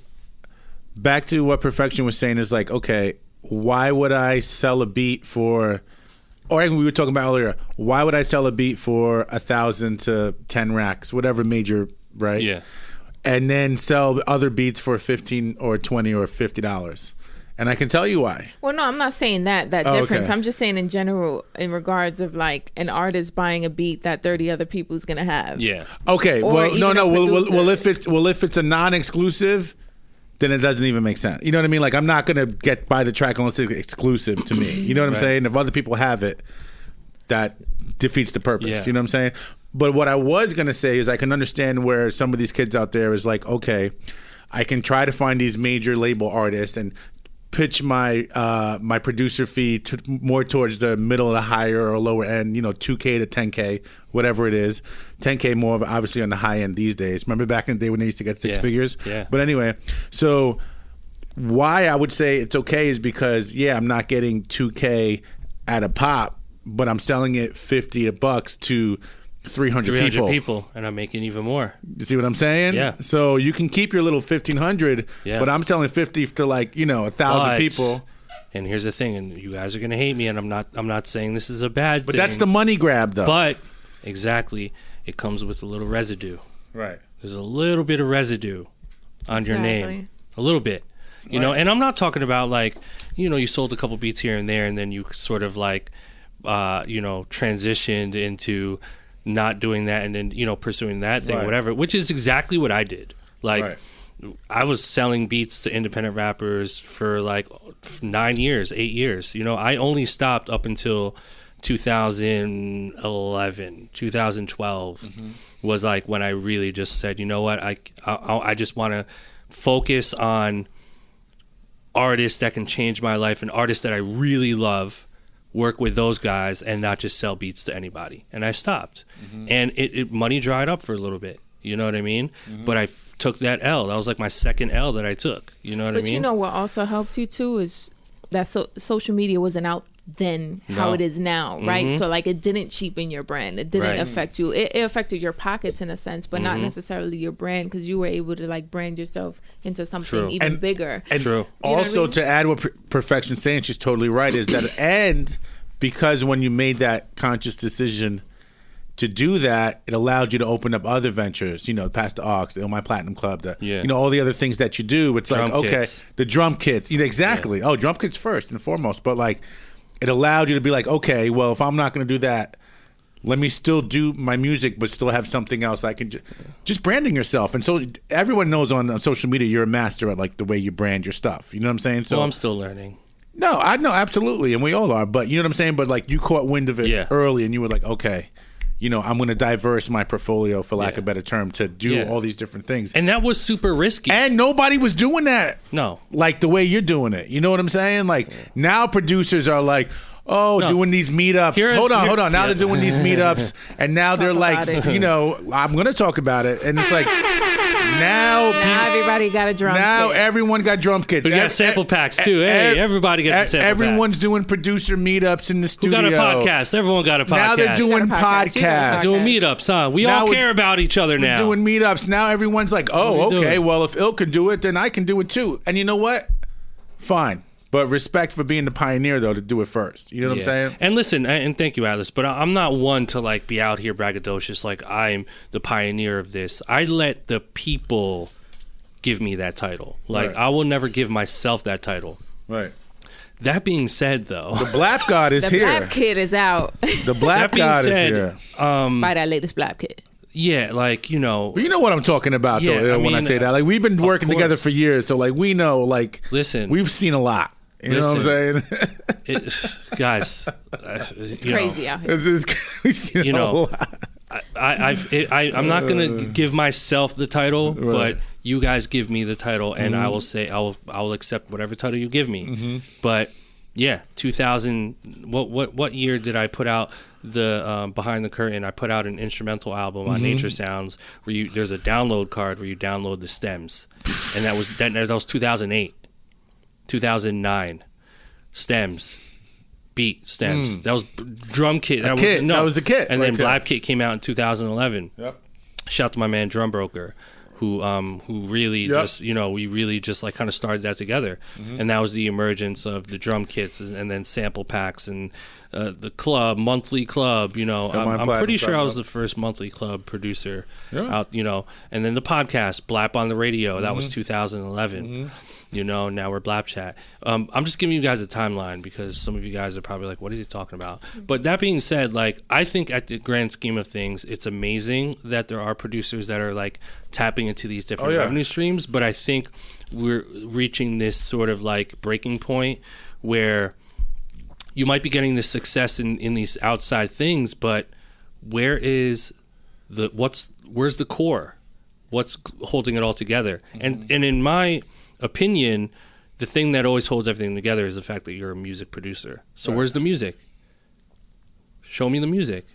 back to what Perfection was saying is like, okay, why would I sell a beat for, or we were talking about earlier, why would I sell a beat for 1,000 to 10 racks, whatever major, right? Yeah. And then sell other beats for 15 or 20 or $50? And I can tell you why. Well, no, I'm not saying that difference. Okay. I'm just saying in general, in regards of like an artist buying a beat that 30 other people's gonna have. Yeah. Okay. Well, no. Well, if it's a non-exclusive, then it doesn't even make sense. You know what I mean? Like, I'm not gonna buy the track unless it's exclusive to me. You know what I'm saying? If other people have it, that defeats the purpose. Yeah. You know what I'm saying? But what I was gonna say is I can understand where some of these kids out there is like, okay, I can try to find these major label artists and pitch my my producer fee more towards the middle of the higher or lower end, $2K to $10K, whatever it is. $10K more of obviously on the high end these days. Remember back in the day when they used to get six figures? Yeah. But anyway, so why I would say it's okay is because, I'm not getting $2K at a pop, but I'm selling it $50 to 300 people, and I'm making even more. You see what I'm saying? Yeah. So you can keep your little 1,500, but I'm selling 50 to 1,000 people. And here's the thing, and you guys are gonna hate me, and I'm not saying this is a bad thing. But that's the money grab, though. But exactly, it comes with a little residue. Right. There's a little bit of residue on your name, a little bit. You know, and I'm not talking about you sold a couple beats here and there, and then you sort of transitioned into not doing that and then pursuing that thing, whatever, which is exactly what I did. I was selling beats to independent rappers for 9 years, 8 years. I only stopped up until 2011, 2012 was when I really just said, you know what, I just want to focus on artists that can change my life and artists that I really love, work with those guys and not just sell beats to anybody. And I stopped. And it money dried up for a little bit. You know what I mean? But I took that L. That was my second L that I took. You know what I mean? But you know what also helped you too is that social media wasn't out then how it is now, right? So it didn't cheapen your brand. It didn't affect you. It affected your pockets in a sense, but not necessarily your brand, because you were able to brand yourself into something even bigger. And True. Also, to add what Perfection's saying, she's totally right, is that and because when you made that conscious decision to do that, it allowed you to open up other ventures, past the Aux, the Illmind Platinum Club, all the other things that you do. It's drum kits. The drum kit, exactly. Yeah. Oh, drum kits first and foremost. But it allowed you to be okay, well, if I'm not going to do that, let me still do my music, but still have something else I can just branding yourself. And so everyone knows on social media, you're a master at the way you brand your stuff. You know what I'm saying? So I'm still learning. No, I know, absolutely. And we all are. But you know what I'm saying? But you caught wind of it early and you were okay. I'm going to diverse my portfolio, for lack of a better term, to do all these different things. And that was super risky. And nobody was doing that. No. Like the way you're doing it. You know what I'm saying? Like now producers are like, doing these meetups. Hold on. Now they're doing these meetups, and now they're like, I'm going to talk about it. And it's like, now everybody got a drum kit. Now everyone got drum kits. We got sample packs too. Hey, everybody gets a sample pack. Everyone's doing producer meetups in the studio. Who got a podcast? Everyone got a podcast. Now they're doing podcasts. Doing meetups, huh? We all care about each other now. Doing meetups. Now everyone's like, okay, well, if Il can do it, then I can do it too. And you know what? Fine. But respect for being the pioneer, though, to do it first. You know what I'm saying? And listen, and thank you, Atlas, but I'm not one to like be out here braggadocious like I'm the pioneer of this. I let the people give me that title. Like, I will never give myself that title. Right. That being said, though, the Blap God is here. The Blap Kid is out. The Blap God is here. Buy that latest Blap Kid. Yeah, like, But you know what I'm talking about, though, when I say that. Like, we've been working together for years, so, like, we know, like, listen, we've seen a lot. You know what I'm saying? Guys, it's crazy out here. We've seen a lot. I'm not gonna give myself the title, but you guys give me the title, and I will say I'll accept whatever title you give me. But yeah, 2000. What year did I put out the Behind the Curtain? I put out an instrumental album on Nature Sounds where there's a download card where you download the stems, and that was 2008, 2009, stems. Beat stems. That was drum kit. That was a kit. And then BLAPCHAT came out in 2011. Yep. Shout out to my man Drum Broker, who really just we really just like kind of started that together, and that was the emergence of the drum kits and then sample packs and the monthly club. I'm pretty sure I was the first monthly club producer out. And then the podcast Blap on the Radio. That was 2011. Now we're BLAPCHAT. I'm just giving you guys a timeline because some of you guys are probably like, what is he talking about? But that being said, like, I think at the grand scheme of things, it's amazing that there are producers that are like tapping into these different revenue streams. But I think we're reaching this sort of like breaking point where you might be getting this success in these outside things, but where's the core? What's holding it all together? And in my opinion, the thing that always holds everything together is the fact that you're a music producer. So where's the music? Show me the music.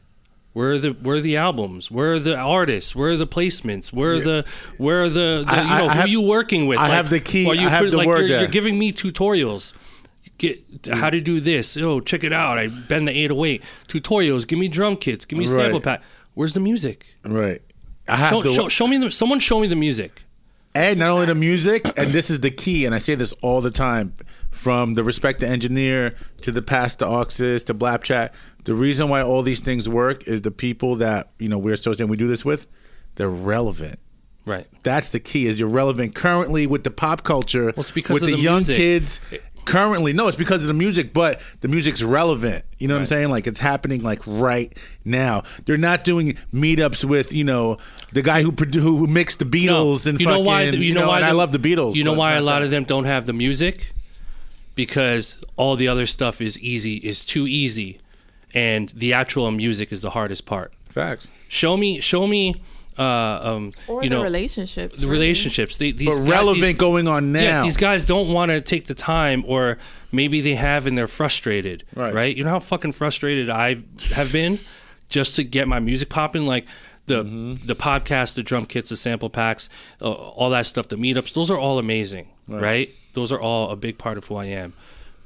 Where are the albums? Where are the artists? Where are the placements? Where are the who are you working with? I have the key. I have the word. You're giving me tutorials. How to do this. Oh, check it out. I bend the 808. Tutorials. Give me drum kits. Give me sample pack. Where's the music? Right. Show me someone show me the music. And not only the music, and this is the key, and I say this all the time, from the Respect the Engineer to the Past the Auxes to BLAPCHAT, the reason why all these things work is the people that we're associating, we do this with, they're relevant. Right. That's the key, is you're relevant currently with the pop culture, well, it's because with of the young music. Kids. Currently, no, it's because of the music, but the music's relevant. You know what I'm saying? Like, it's happening like right now. They're not doing meetups with the guy who mixed the Beatles and fucking. And I love the Beatles. You know why a lot of them don't have the music? Because all the other stuff is too easy, and the actual music is the hardest part. Facts. Show me. The relationships. The relationships. These but relevant going on now. Yeah, these guys don't want to take the time, or maybe they have and they're frustrated. Right? You know how fucking frustrated I have been just to get my music popping? Like the podcast, the drum kits, the sample packs, all that stuff, the meetups, those are all amazing, right? Those are all a big part of who I am.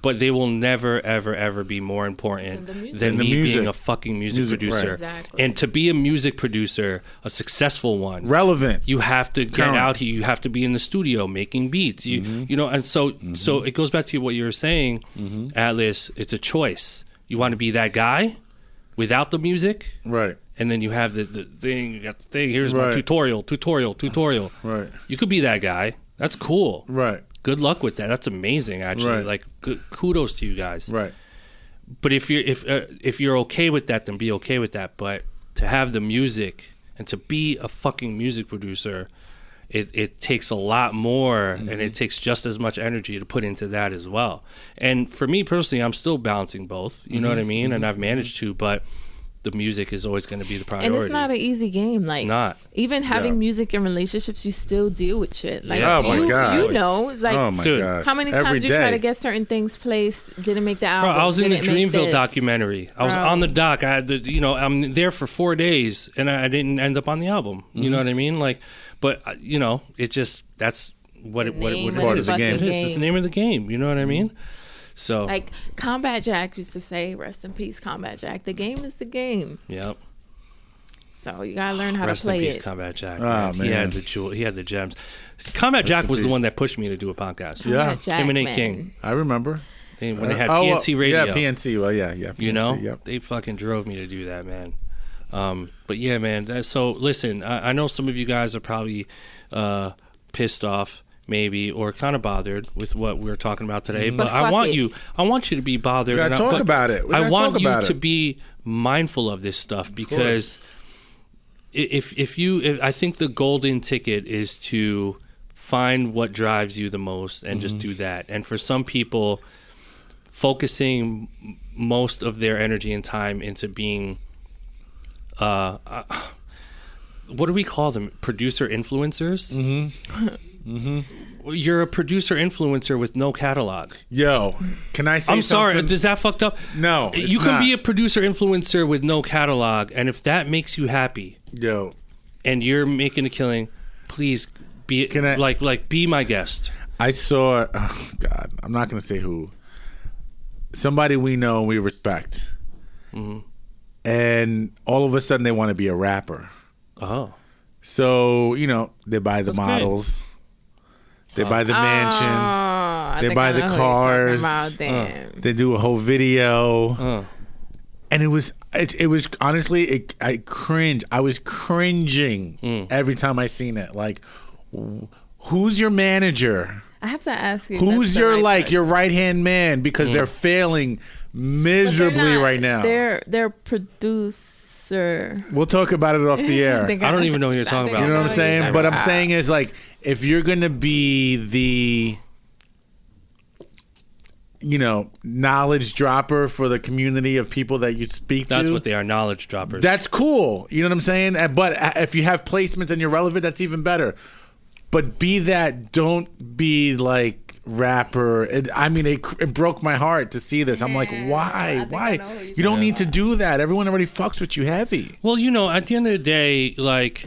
But they will never, ever, ever be more important than me being a fucking music producer. Right. Exactly. And to be a music producer, a successful one, relevant, you have to get out here. You have to be in the studio making beats. And so it goes back to what you were saying, Atlas. It's a choice. You want to be that guy without the music, right? And then you have the thing. You got the thing. Here's my tutorial. Right. You could be that guy. That's cool. Right. Good luck with that. That's amazing, actually. Right. Like, kudos to you guys. Right. But if you're okay with that, then be okay with that. But to have the music and to be a fucking music producer, it takes a lot more, and it takes just as much energy to put into that as well. And for me personally, I'm still balancing both. You know what I mean? And I've managed to. But the music is always going to be the priority. And it's not an easy game. Like, it's not. Even having music in relationships, you still deal with shit. Like, oh my God. You know, it's like, oh my God. How many times you try to get certain things placed, didn't make the album? Bro, I was in the Dreamville documentary. I was on the doc. I had the, you know, I'm there for 4 days, and I didn't end up on the album. You know what I mean? Like, but you know, it just that's what it is. The game. It's the name of the game. You know what I mean? So, like Combat Jack used to say, "Rest in peace, Combat Jack. The game is the game." Yep. So you gotta learn how to play it. Rest in peace, Combat Jack. Man. He had the jewel. He had the gems. Combat Jack was the one that pushed me to do a podcast. Him and A King. I remember when they had PNC Radio. Yeah, PNC. Well, yeah. PNC, you know, they fucking drove me to do that, man. But yeah, man. So listen, I know some of you guys are probably pissed off, maybe, or kind of bothered with what we're talking about today. But I want you to be bothered. We gotta talk about it. I want you to be mindful of this stuff, because if I think the golden ticket is to find what drives you the most and just do that. And for some people, focusing most of their energy and time into being what do we call them? Producer influencers? You're a producer influencer with no catalog. Yo, can I say I'm something? sorry, is that fucked up? No, you can be a producer influencer with no catalog, and if that makes you happy, and you're making a killing, please be be my guest. I saw, oh God, I'm not going to say who. Somebody we know and we respect. And all of a sudden they want to be a rapper. Oh. So, you know, they buy the models. Great. They buy the mansion. They buy the cars. They do a whole video. And it was honestly, I cringe. I was cringing every time I seen it. Like, who's your manager? I have to ask you. Who's your your right-hand man? Because they're failing miserably right now. They're producer. We'll talk about it off the air. I don't even know who you're talking about. You know what I'm saying? But I'm saying is, like, if you're going to be the, you know, knowledge dropper for the community of people that you speak to. That's what they are, knowledge droppers. That's cool. You know what I'm saying? But if you have placements and you're relevant, that's even better. But be that, don't be like rapper. It broke my heart to see this. I'm like, why? You don't need to do that. Everyone already fucks with you heavy. Well, you know, at the end of the day, like,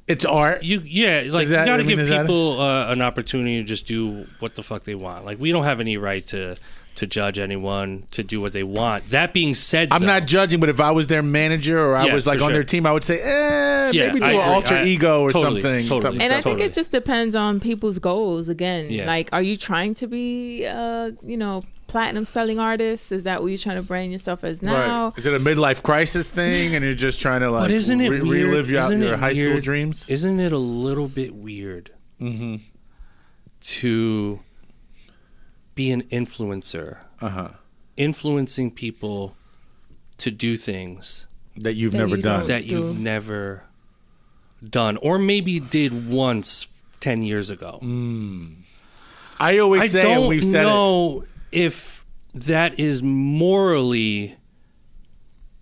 it's art. You gotta give people an opportunity to just do what the fuck they want. Like, we don't have any right to judge anyone to do what they want. That being said, I'm not judging, but if I was their manager or I was like on their team, I would say, maybe do an alter ego or something. Totally. And I think it just depends on people's goals. Again, like, are you trying to be, platinum selling artist? Is that what you're trying to brand yourself as now? Right. Is it a midlife crisis thing, and you're just trying to like relive your high school dreams? Isn't it a little bit weird to be an influencer, influencing people to do things that you've never done, or maybe did once 10 years ago? I always say, and we've said it. I don't know if that is morally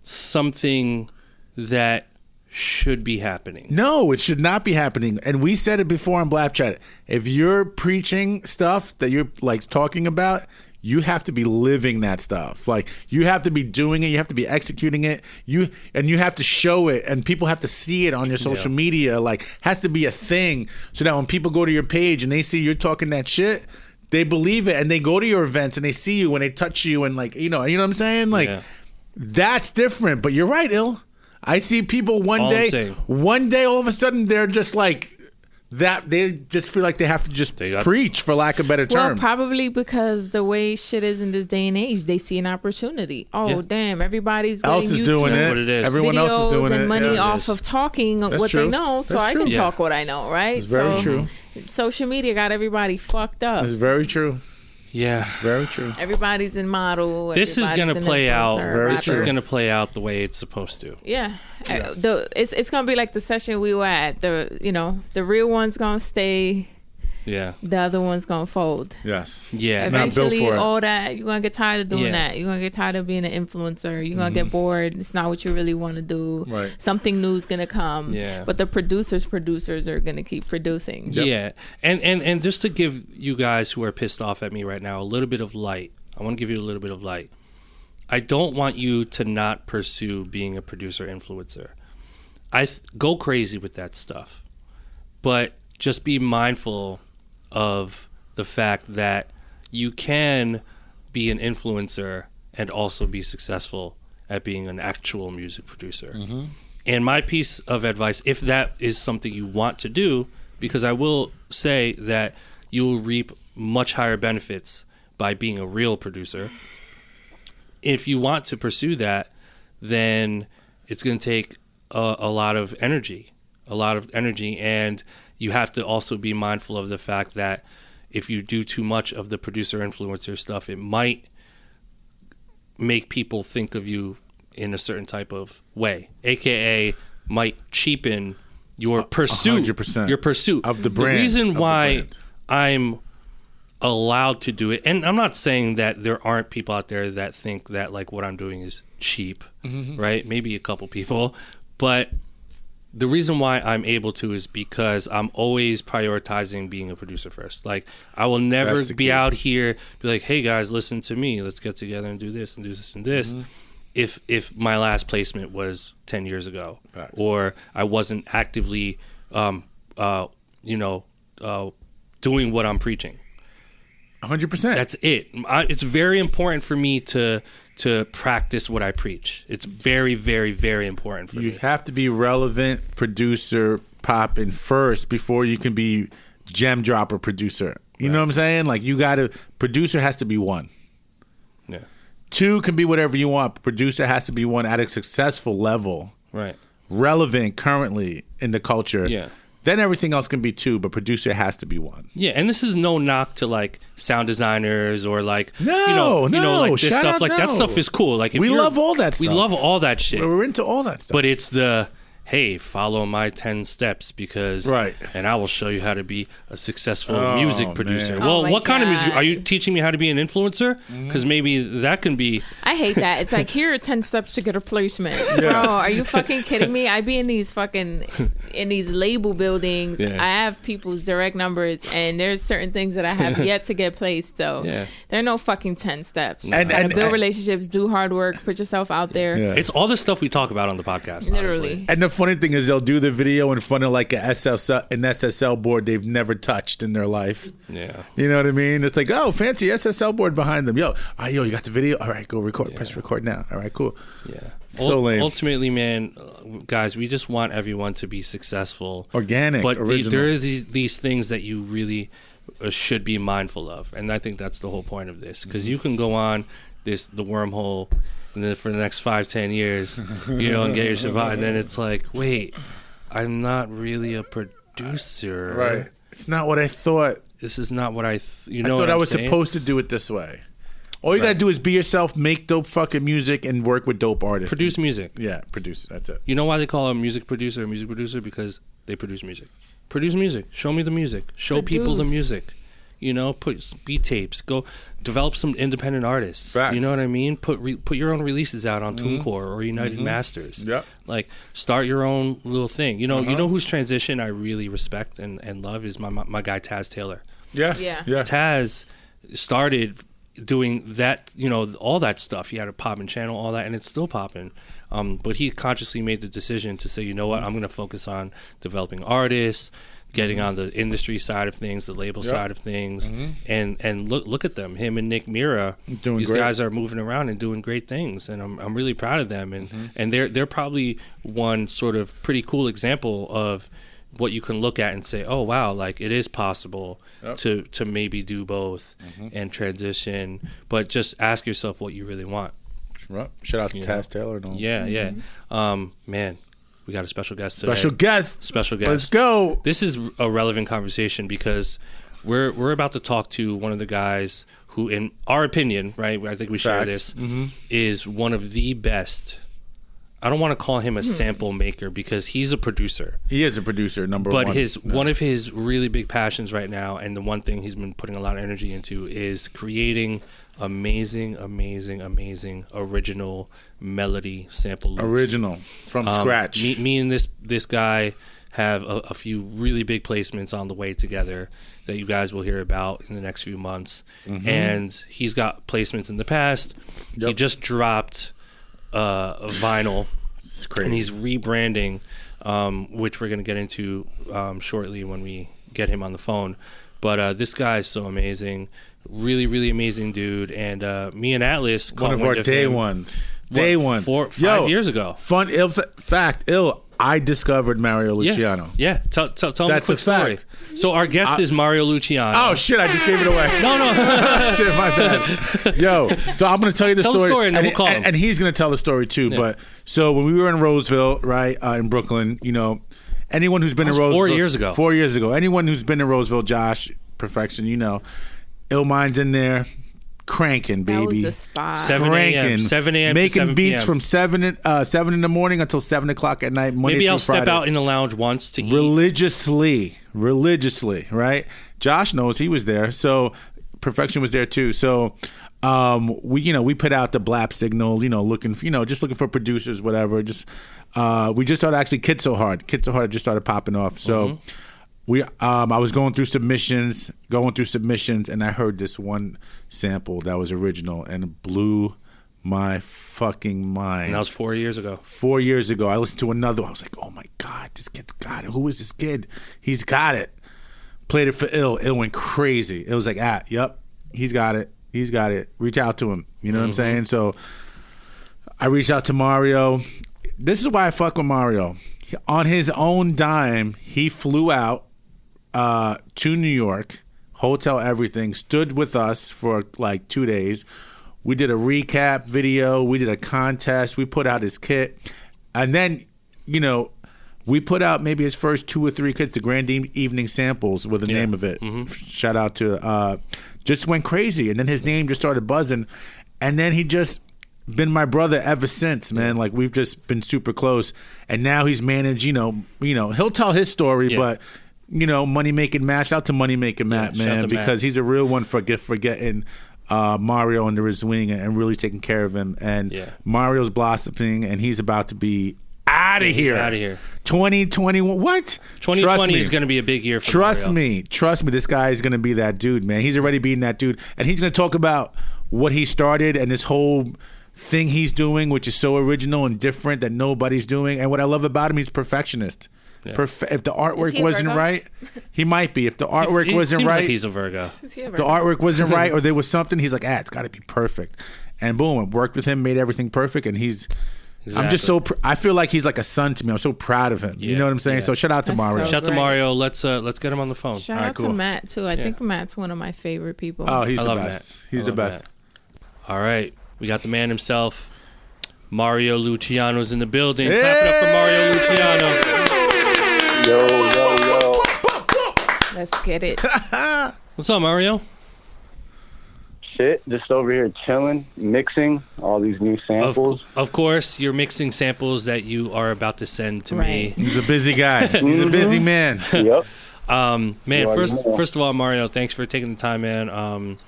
something that should be happening. No, it should not be happening. And we said it before on BLAPCHAT. If you're preaching stuff that you're like talking about, you have to be living that stuff. Like, you have to be doing it. You have to be executing it. You have to show it, and people have to see it on your social media. Like, has to be a thing, so that when people go to your page and they see you're talking that shit, they believe it, and they go to your events and they see you and they touch you, and like, you know what I'm saying? Like, that's different. But you're right, Ill. I see people one day all of a sudden they're just like that. They just feel like they have to just preach, for lack of a better term. Well, probably because the way shit is in this day and age, they see an opportunity. Damn, everybody's getting YouTube doing it. That's what it is. Everyone else is doing and it. money off of talking what they know, so I can talk what I know, right? It's very true. Social media got everybody fucked up. It's very true. Yeah, very true. Everybody's in model. This is gonna play out. This is gonna play out the way it's supposed to. Yeah. It's gonna be like the session we were at. The real one's gonna stay. the other one's gonna fold. Yes. Yeah. Eventually, all that you're gonna get tired of doing that. You're gonna get tired of being an influencer. You're gonna get bored. It's not what you really want to do. Right. Something new is gonna come. Yeah. But the producers are gonna keep producing. Yep. Yeah. And just to give you guys who are pissed off at me right now a little bit of light. I want to give you a little bit of light. I don't want you to not pursue being a producer influencer. Go crazy with that stuff, but just be mindful of the fact that you can be an influencer and also be successful at being an actual music producer. And my piece of advice, if that is something you want to do, because I will say that you will reap much higher benefits by being a real producer. If you want to pursue that, then it's going to take a lot of energy, and you have to also be mindful of the fact that if you do too much of the producer influencer stuff, it might make people think of you in a certain type of way, aka might cheapen your pursuit, 100%. Your pursuit of the brand. The reason why I'm allowed to do it, and I'm not saying that there aren't people out there that think that like what I'm doing is cheap, right? Maybe a couple people, but the reason why I'm able to is because I'm always prioritizing being a producer first. Like I will never be out here be like, hey guys, listen to me, let's get together and do this and do this and this. If my last placement was 10 years ago, or I wasn't actively doing what I'm preaching. 100%. That's it. It's very important for me to practice what I preach. It's very, very, very important for me. You have to be relevant producer popping first before you can be gem dropper producer. You know what I'm saying? Like producer has to be one. Yeah. Two can be whatever you want. Producer has to be one at a successful level. Right. Relevant currently in the culture. Yeah. Then everything else can be two, but producer has to be one. Yeah, and this is no knock to like sound designers or like like this stuff. Like that stuff is cool. Like we love all that stuff. We love all that shit. We're into all that stuff. But it's hey, follow my 10 steps because and I will show you how to be a successful music producer. Man. Well, what kind of music are you teaching me how to be an influencer? Because maybe that can be. I hate that. It's like, here are 10 steps to get a placement. Bro, are you fucking kidding me? I be in these label buildings. I have people's direct numbers, and there's certain things that I have yet to get placed. So there are no fucking 10 steps. And build relationships, do hard work, put yourself out there. Yeah. It's all the stuff we talk about on the podcast. Literally. Honestly. And the funny thing is, they'll do the video in front of like an SSL board they've never touched in their life. Yeah. You know what I mean? It's like, oh, fancy SSL board behind them. Yo, you got the video? All right, go record. Press record now. All right, cool. Yeah. So lame. Ultimately, man, guys, we just want everyone to be successful. Organic, but original. there are these things that you really should be mindful of. And I think that's the whole point of this. Because you can go on the wormhole and then for the next 5-10 years, and get your Shabbat. And then it's like, wait, I'm not really a producer. Right. It's not what I thought. This is not what I thought I was supposed to do it this way. All you got to do is be yourself, make dope fucking music, and work with dope artists. Produce music. Yeah, produce. That's it. You know why they call a music producer? Because they produce music. Produce music. Show me the music. Show people the music. Put beat tapes. Go develop some independent artists. Facts. You know what I mean? Put your own releases out on TuneCore or United Masters. Yep. Like start your own little thing. You know whose transition I really respect and love is my guy Taz Taylor. Yeah. Taz started doing that, all that stuff. He had a popping channel, all that, and it's still popping. But he consciously made the decision to say, you know what, I'm going to focus on developing artists, getting on the industry side of things, the label side of things, and look at them. Him and Nick Mira, these guys are moving around and doing great things, and I'm really proud of them. And they're probably one sort of pretty cool example of what you can look at and say, oh wow, like it is possible to maybe do both and transition, but just ask yourself what you really want. Shout out to Taz Taylor. Man, we got a special guest today. Special guest. Let's go. This is a relevant conversation because we're about to talk to one of the guys who, in our opinion, right, I think we share this, is one of the best I don't want to call him a sample maker because he's a producer. He is a producer, number one. But one of his really big passions right now, and the one thing he's been putting a lot of energy into, is creating amazing original melody sample loops. Original from scratch. Me and this guy have a few really big placements on the way together that you guys will hear about in the next few months. And he's got placements in the past. He just dropped a vinyl, and he's rebranding, which we're going to get into shortly when we get him on the phone. But this guy's so amazing, really amazing dude. And me and Atlas, one of our day ones, 5 years ago. I discovered Mario Luciano. Yeah. Tell him a quick story. So our guest is Mario Luciano. Oh, shit, I just gave it away. No. Shit, my bad. Yo, so I'm going to tell you the story. Tell the story and then we'll call him. And he's going to tell the story too. Yeah. But so when we were in Roseville, right, in Brooklyn, you know, anyone who's been in Roseville. 4 years ago. 4 years ago. Anyone who's been in Roseville, Josh, Perfection, you know, Illmind's in there. Cranking, baby. That was the spot. 7 a.m. Making to 7 beats p.m. from 7 in the morning until 7 o'clock at night. Monday Maybe I'll through Friday. step out in the lounge once to eat. Religiously, right? Josh knows he was there. So Perfection was there too. So we put out the BLAP signal, just looking for producers, whatever. Just we just started actually Kid So Hard just started popping off. So I was going through submissions, and I heard this one sample that was original, and it blew my fucking mind. And that was 4 years ago. 4 years ago, I listened to another one. I was like, oh my God, this kid's got it. Who is this kid? He's got it. Played it for Ill. Ill went crazy. It was like, yep, he's got it. Reach out to him. You know what I'm saying? So I reached out to Mario. This is why I fuck with Mario. On his own dime, he flew out to New York, hotel, everything, stood with us for like 2 days. We did a recap video. We did a contest. We put out his kit. And then, we put out maybe his first 2 or 3 kits, the Grand Evening Samples with the name of it. Shout out to, just went crazy. And then his name just started buzzing. And then he just been my brother ever since, man. Like, we've just been super close. And now he's managed, he'll tell his story, but... Money Making Matt. Shout out to Money Making Matt, man, because he's a real one for getting Mario under his wing and really taking care of him. And Mario's blossoming, and he's about to be out of here. 2021. What? 2020 is going to be a big year for Mario. Trust me. This guy is going to be that dude, man. He's already being that dude, and he's going to talk about what he started and this whole thing he's doing, which is so original and different that nobody's doing. And what I love about him, he's a perfectionist. Yeah. If the artwork wasn't right, he might be. If the artwork wasn't right, like he's a Virgo. If the artwork wasn't right, or there was something, he's like, it's got to be perfect. And boom, I worked with him, made everything perfect, and he's. Exactly. I'm just so. I feel like he's like a son to me. I'm so proud of him. You know what I'm saying? So shout out to Mario. Shout out to Mario. Let's get him on the phone. Shout out to Matt too. I think Matt's one of my favorite people. Oh, he's the best. He's the best. All right, we got the man himself, Mario Luciano's in the building. Clap it up for Mario Luciano. Yo. Let's get it. What's up, Mario? Shit, just over here chilling, mixing all these new samples. Of course, you're mixing samples that you are about to send to me. He's a busy guy. He's a busy man. Yep. Man, first of all, Mario, thanks for taking the time, man.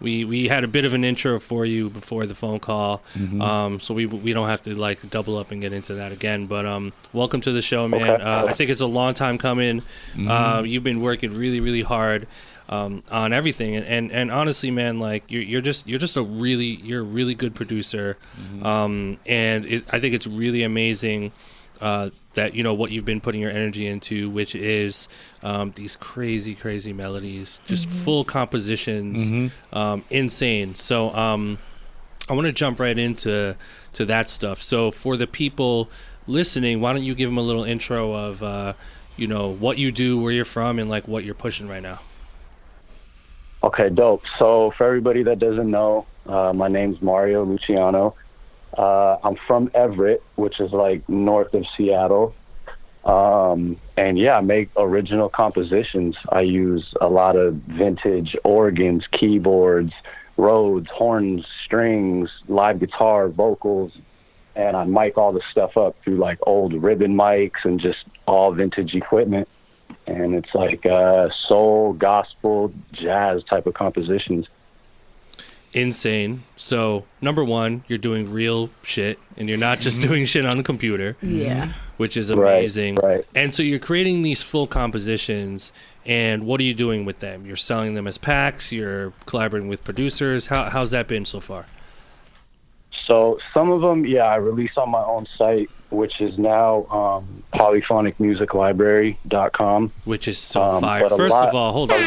We had a bit of an intro for you before the phone call, so we don't have to like double up and get into that again. But welcome to the show, man. Okay. I think it's a long time coming. You've been working really, really hard on everything, and honestly, man, like you're a really good producer, and I think it's really amazing. That what you've been putting your energy into, which is these crazy melodies, just full compositions, insane. So I want to jump right into that stuff. So for the people listening, why don't you give them a little intro of what you do, where you're from, and like what you're pushing right now. Okay, dope. So for everybody that doesn't know, my name's Mario Luciano. I'm from Everett, which is like north of Seattle. I make original compositions. I use a lot of vintage organs, keyboards, Rhodes, horns, strings, live guitar, vocals, and I mic all the stuff up through like old ribbon mics and just all vintage equipment. And it's like soul, gospel, jazz type of compositions. Insane. So, number one, you're doing real shit, and you're not just doing shit on the computer. Yeah. Which is amazing. Right. And so you're creating these full compositions, and what are you doing with them? You're selling them as packs, you're collaborating with producers. How's that been so far? So some of them, I release on my own site, which is now polyphonicmusiclibrary.com. Which is so fire. First of all, hold on.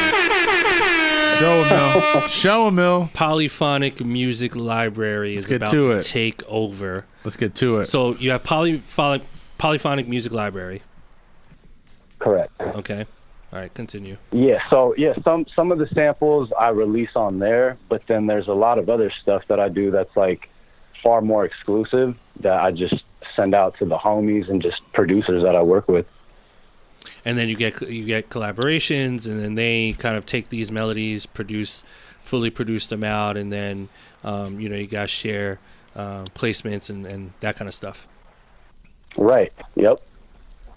Show 'em, Mill. Polyphonic Music Library is about to take over. Let's get to it. So you have Polyphonic Music Library. Correct. Okay. All right, continue. Some of the samples I release on there, but then there's a lot of other stuff that I do that's like far more exclusive that I just send out to the homies and just producers that I work with. And then you get collaborations, and then they kind of take these melodies, fully produce them out, and then you guys share placements and that kind of stuff. Right. Yep.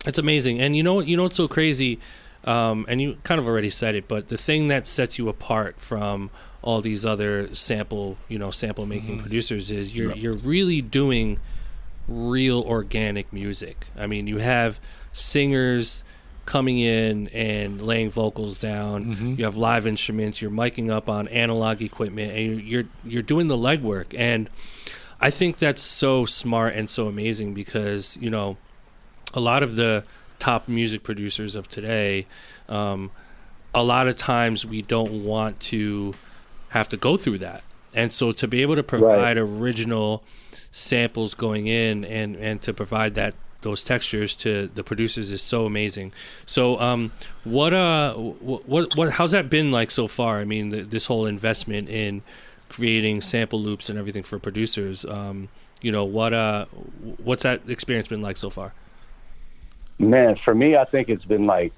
It's amazing. And you know what's so crazy, and you kind of already said it, but the thing that sets you apart from all these other sample making producers is you're really doing real organic music. I mean, you have singers coming in and laying vocals down. You have live instruments. You're miking up on analog equipment, and you're doing the legwork. And I think that's so smart and so amazing because a lot of the top music producers of today, a lot of times we don't want to have to go through that. And so to be able to provide original samples going in and to provide those textures to the producers is so amazing. So what how's that been like so far? I mean, this whole investment in creating sample loops and everything for producers, what's that experience been like so far? Man, for me, I think it's been like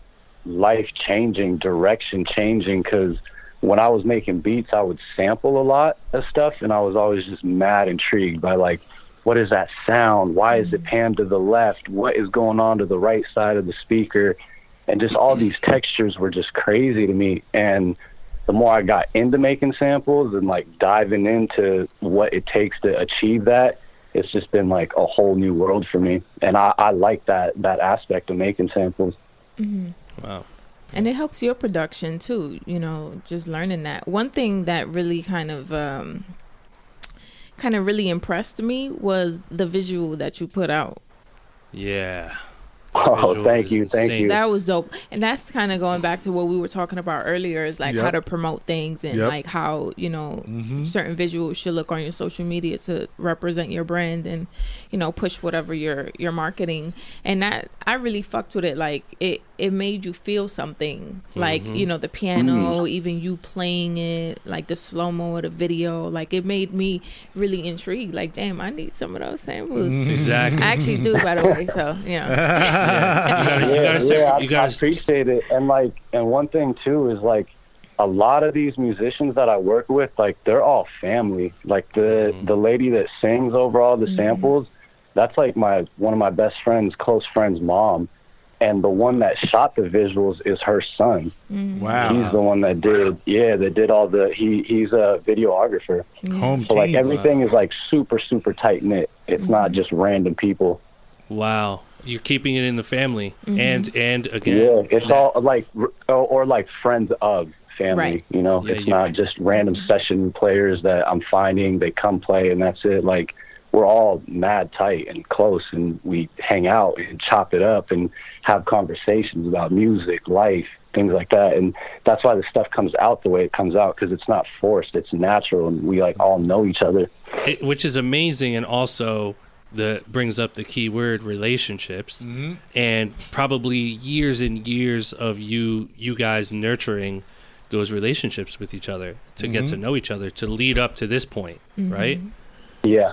life-changing, direction-changing, because when I was making beats, I would sample a lot of stuff, and I was always just mad intrigued by like, what is that sound? Why is it panned to the left? What is going on to the right side of the speaker? And just all these textures were just crazy to me. And the more I got into making samples and like diving into what it takes to achieve that, it's just been like a whole new world for me. And I like that aspect of making samples. Wow. And it helps your production too, just learning that. One thing that really kind of really impressed me was the visual that you put out. Yeah. Oh, thank you. That was dope. And that's kind of going back to what we were talking about earlier, is like how to promote things and like how, certain visuals should look on your social media to represent your brand and, push whatever you're marketing. And that, I really fucked with it. Like it made you feel something, like, the piano, even you playing it, like the slow-mo of the video, like it made me really intrigued. Like, damn, I need some of those samples. Exactly. I actually do, by the way. So, I appreciate it. And one thing too is like a lot of these musicians that I work with, like they're all family. Like the lady that sings over all the samples, that's like one of my best friends, close friend's mom. And the one that shot the visuals is her son. Wow. He's the one that did all the, he's a videographer. Home so like team. everything is like super, super tight knit. It's not just random people. Wow. You're keeping it in the family. And again. Yeah, it's all like, or like friends of family, right. It's not just random session players that I'm finding, they come play and that's it. Like we're all mad tight and close, and we hang out and chop it up and have conversations about music, life, things like that. And that's why the stuff comes out the way it comes out, because it's not forced, it's natural, and we like all know each other. Which is amazing, and also brings up the key word, relationships, and probably years and years of you guys nurturing those relationships with each other to get to know each other to lead up to this point, right? Yeah.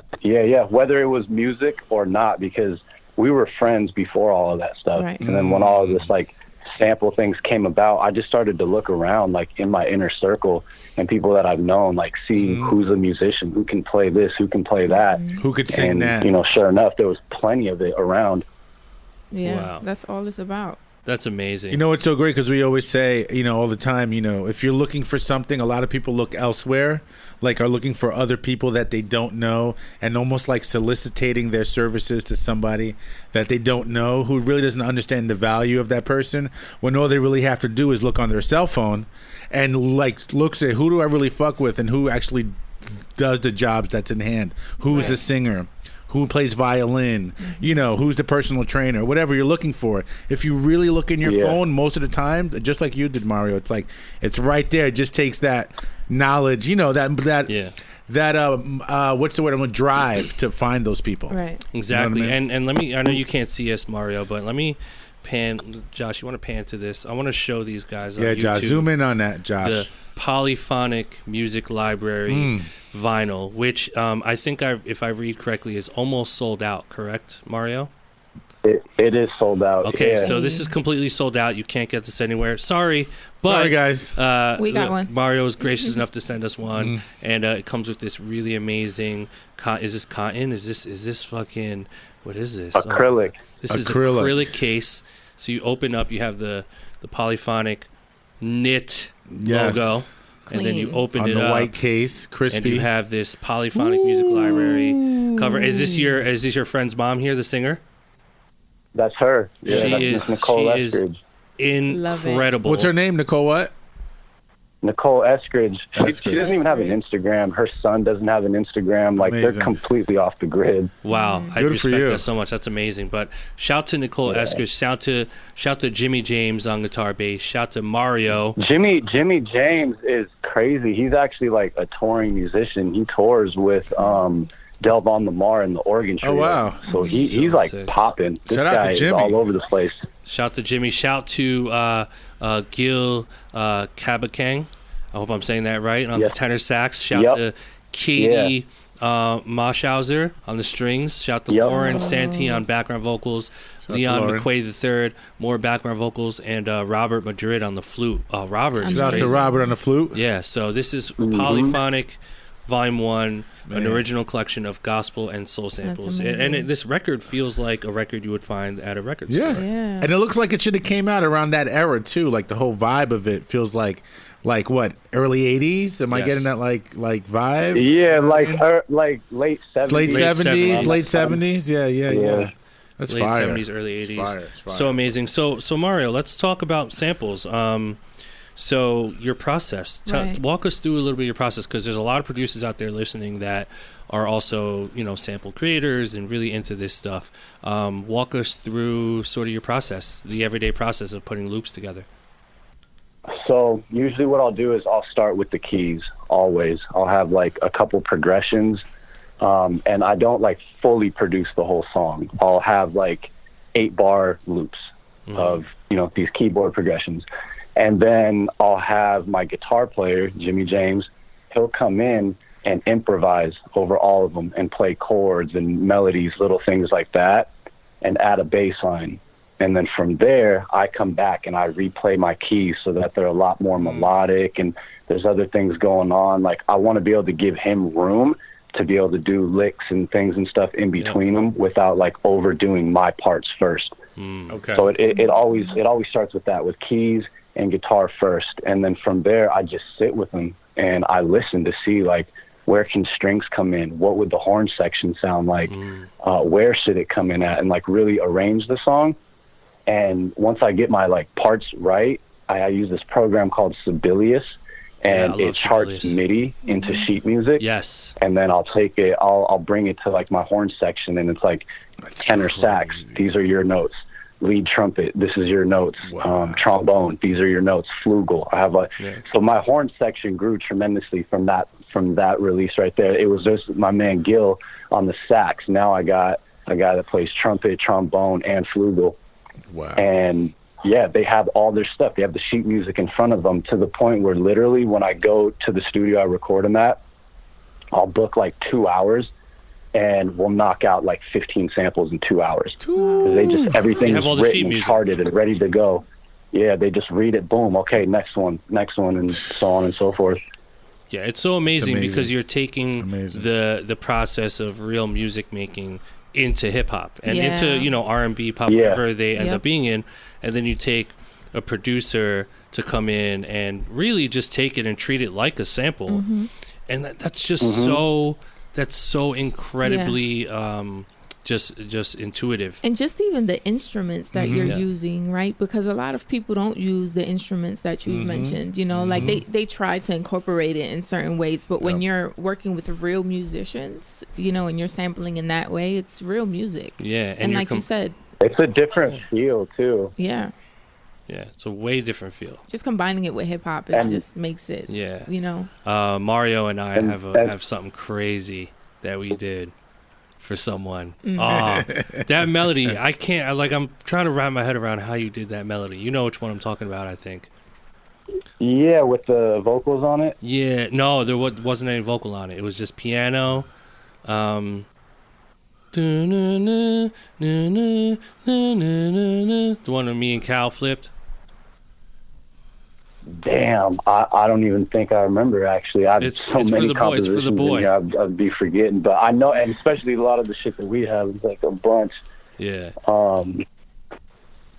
Whether it was music or not, because we were friends before all of that stuff. Right. And then when all of this like sample things came about, I just started to look around, like in my inner circle, and people that I've known, like see who's a musician, who can play this, who can play that, who could sing and, that. You know, sure enough, there was plenty of it around. Yeah, wow. That's all it's about. That's amazing. You know, it's so great because we always say, you know, all the time, you know, if you're looking for something, a lot of people look elsewhere, like are looking for other people that they don't know, and almost like soliciting their services to somebody that they don't know, who really doesn't understand the value of that person, when all they really have to do is look on their cell phone and like look, say, who do I really fuck with, and who actually does the jobs that's in hand, who's the singer, who plays violin, you know, who's the personal trainer, whatever you're looking for. If you really look in your phone most of the time, just like you did, Mario, it's like, it's right there. It just takes that knowledge, you know, that what's the word? I'm gonna drive to find those people. Right. Exactly. You know what I mean? And let me, I know you can't see us, Mario, but let me pan, Josh, you want to pan to this? I want to show these guys on YouTube. Josh, zoom in on that, Josh. The Polyphonic Music Library vinyl, which I think, if I read correctly, is almost sold out, correct, Mario? It is sold out. Okay, so this is completely sold out. You can't get this anywhere. Sorry, guys. We got one. Mario was gracious enough to send us one, and it comes with this really amazing. Is this cotton? Is this fucking? What is this? Acrylic. This is acrylic case. So you open up, you have the Polyphonic knit logo. Clean. And then you open on it the up, white case, crispy. and you have this Polyphonic Music Library cover. Is this your friend's mom here, the singer? That's her. Yeah, she that's Nicole Eskridge. Incredible. What's her name? Nicole what? Nicole Eskridge. She doesn't even have an Instagram. Her son doesn't have an Instagram. Like, they're completely off the grid. Wow. I respect that so much. That's amazing. But shout to Nicole Eskridge. Shout to Jimmy James on guitar bass. Shout to Mario. Jimmy James is crazy. He's actually like a touring musician. He tours with Delvon Lamar and the Organ Trio. Oh, wow. So he's like popping. This guy is all over the place. Shout to Jimmy. Shout to Gil Kabakang. I hope I'm saying that right. On the tenor sax. Shout to Katie Moshauser on the strings. Shout to Lauren Santee on background vocals. Leon McQuaid III, more background vocals, and Robert Madrid on the flute. Robert. Shout out to Robert on the flute. Yeah, so this is Polyphonic Volume 1, an original collection of gospel and soul samples. And this record feels like a record you would find at a record store. Yeah. And it looks like it should have came out around that era, too. Like, the whole vibe of it feels like what, early 80s? Am I getting that, like vibe? Yeah, like late 70s. Late 70s? Yeah. That's late fire. 70s, early 80s. It's fire. So amazing. So Mario, let's talk about samples. So your process, walk us through a little bit of your process, because there's a lot of producers out there listening that are also, sample creators and really into this stuff. Walk us through sort of your process, the everyday process of putting loops together. So usually what I'll do is I'll start with the keys, always. I'll have like a couple progressions, and I don't like fully produce the whole song. I'll have like 8-bar loops of, these keyboard progressions. And then I'll have my guitar player, Jimmy James, he'll come in and improvise over all of them and play chords and melodies, little things like that, and add a bass line. And then from there, I come back and I replay my keys so that they're a lot more melodic, and there's other things going on. Like, I want to be able to give him room to be able to do licks and things and stuff in between them without like overdoing my parts first. Okay. So it always starts with that, with keys and guitar first, and then from there I just sit with them and I listen to see like, where can strings come in, what would the horn section sound like, where should it come in at, and like really arrange the song. And once I get my like parts right, I use this program called Sibelius, and it charts MIDI into sheet music. Yes. And then I'll take it, I'll bring it to like my horn section, and it's like tenor sax, these are your notes. Lead trumpet, this is your notes. Trombone, these are your notes. Flugel. I have so my horn section grew tremendously from that release right there. It was just my man Gil on the sax. Now I got a guy that plays trumpet, trombone, and flugel. Wow. And they have all their stuff. They have the sheet music in front of them, to the point where literally when I go to the studio I record them at, I'll book like 2 hours, and we'll knock out like 15 samples in 2 hours. Because everything's written, charted, and ready to go. they just read it, boom, okay, next one, and so on and so forth. Yeah, it's so amazing because you're taking the process of real music making into hip hop and into, you know, R&B, pop, whatever they end up being in, and then you take a producer to come in and really just take it and treat it like a sample, and that's just so incredibly just intuitive. And just even the instruments that you're using, right? Because a lot of people don't use the instruments that you've mentioned, you know, like they try to incorporate it in certain ways, but when you're working with real musicians, you know, and you're sampling in that way, it's real music. Yeah. And like you said, it's a different feel too. Yeah. Yeah, it's a way different feel. Just combining it with hip hop, it just makes it, you know. Mario and I have something crazy that we did for someone. That melody, I'm trying to wrap my head around how you did that melody. You know which one I'm talking about, I think. Yeah, with the vocals on it? Yeah, no, there wasn't any vocal on it. It was just piano. The one that me and Cal flipped. Damn, I don't even think I remember, actually. It's so many compositions. It's for the boy. I'd be forgetting, but I know, and especially a lot of the shit that we have is like a bunch. Yeah.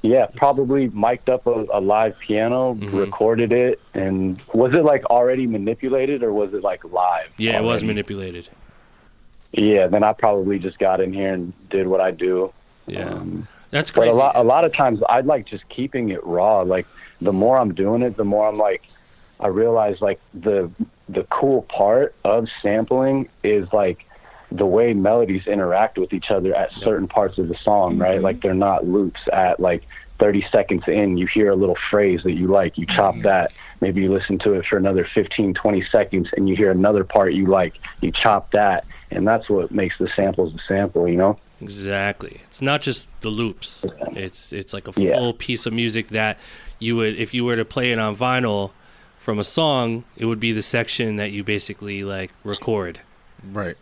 Yeah, probably mic'd up a live piano, recorded it, and was it like already manipulated or was it like live? Yeah, already? It was manipulated. Yeah, then I probably just got in here and did what I do. Yeah, that's crazy. But a lot of times I'd like just keeping it raw. Like the more I'm doing it, the more I'm like, I realize like the cool part of sampling is like the way melodies interact with each other at certain parts of the song, right? Like they're not loops at like 30 seconds in, you hear a little phrase that you like, you chop that. Maybe you listen to it for another 15, 20 seconds and you hear another part you like, you chop that. And that's what makes the samples a sample, you know? Exactly. It's not just the loops. It's like a full piece of music that you would, if you were to play it on vinyl from a song, it would be the section that you basically like record. Right.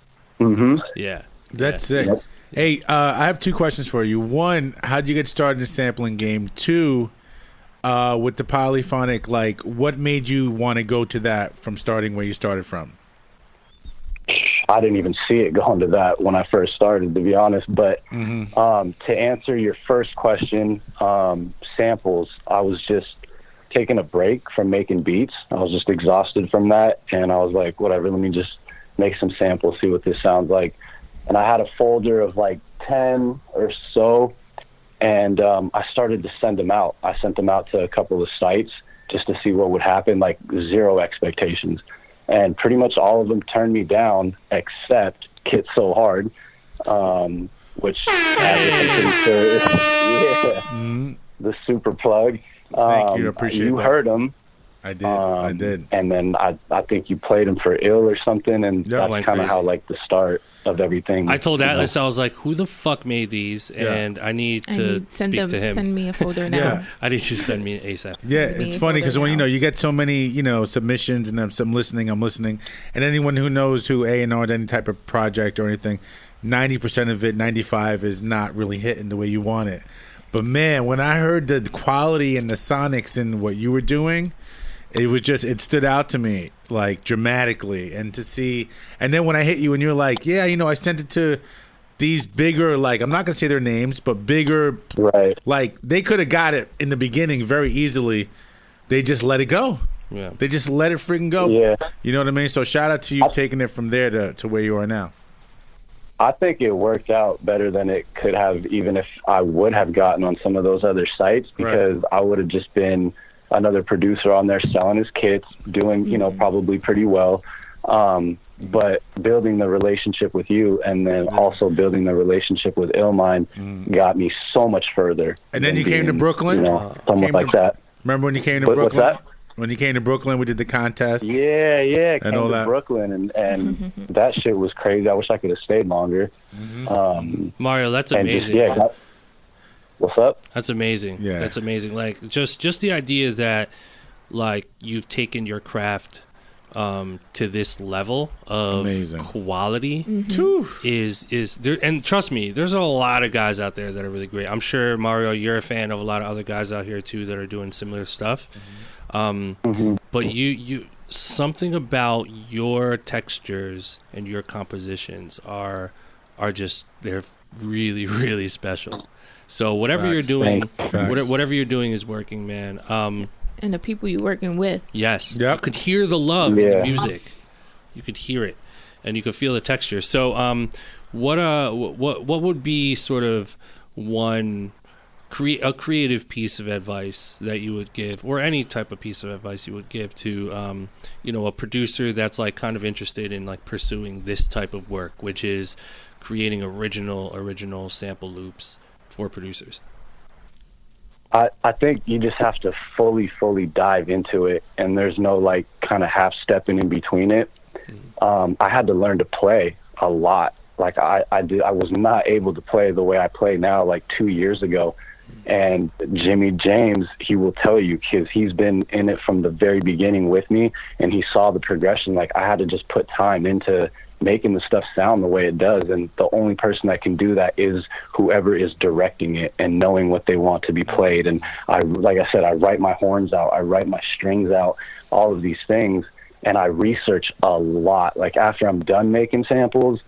Yeah. That's it. Yep. Hey, I have two questions for you. One, how'd you get started in the sampling game? Two, with the polyphonic, like what made you want to go to that from starting where you started from? I didn't even see it going to that when I first started, to be honest. But to answer your first question, samples, I was just taking a break from making beats. I was just exhausted from that. And I was like, whatever, let me just make some samples, see what this sounds like. And I had a folder of like 10 or so. And I started to send them out. I sent them out to a couple of sites just to see what would happen, like zero expectations. And pretty much all of them turned me down except Kit So Hard, which I'm pretty sure is the super plug. Thank you. I appreciate you that. You heard him. I did. And then I think you played him for Ill or something, and that's kind of how like the start of everything. I told Atlas, I was like, "Who the fuck made these?" And I need to speak to him. Send me a folder now. I need you to send me an ASAP. Yeah, it's funny because when you get so many submissions and I'm listening, and anyone who knows who A&R any type of project or anything, 90% of it, 95 is not really hitting the way you want it. But man, when I heard the quality and the sonics and what you were doing, it stood out to me like dramatically. And to see, and then when I hit you and you're like, yeah, I sent it to these bigger, like, I'm not gonna say their names, but bigger, right? Like they could have got it in the beginning very easily. They just let it go. Yeah, they just let it freaking go. Yeah, you know what I mean. So shout out to you taking it from there to where you are now. I think it worked out better than it could have, even if I would have gotten on some of those other sites, because I would have just been another producer on there selling his kits, doing, probably pretty well. But building the relationship with you and then also building the relationship with Illmind got me so much further. And then you came to Brooklyn? Somewhat like that. Remember when you came to Brooklyn? What's that? When you came to Brooklyn, we did the contest. Yeah, came to Brooklyn, and that shit was crazy. I wish I could have stayed longer. Mario, that's amazing. What's up? That's amazing. Yeah, that's amazing. Like just the idea that like you've taken your craft to this level of quality is there. And trust me, there's a lot of guys out there that are really great. I'm sure, Mario, you're a fan of a lot of other guys out here too that are doing similar stuff. But you something about your textures and your compositions are just, they're really, really special. So whatever you're doing, whatever you're doing is working, man. And the people you're working with. Yes. Yep. You could hear the love in the music. You could hear it, and you could feel the texture. So, what would be sort of one a creative piece of advice that you would give, or any type of piece of advice you would give to, a producer that's like kind of interested in like pursuing this type of work, which is creating original sample loops for producers? I think you just have to fully dive into it, and there's no like kind of half stepping in between it. I had to learn to play a lot. Like I was not able to play the way I play now like 2 years ago. And Jimmy James, he will tell you, because he's been in it from the very beginning with me, and he saw the progression. Like I had to just put time into making the stuff sound the way it does, and the only person that can do that is whoever is directing it and knowing what they want to be played. And like I said, I write my horns out, I write my strings out, all of these things, and I research a lot. Like after I'm done making samples,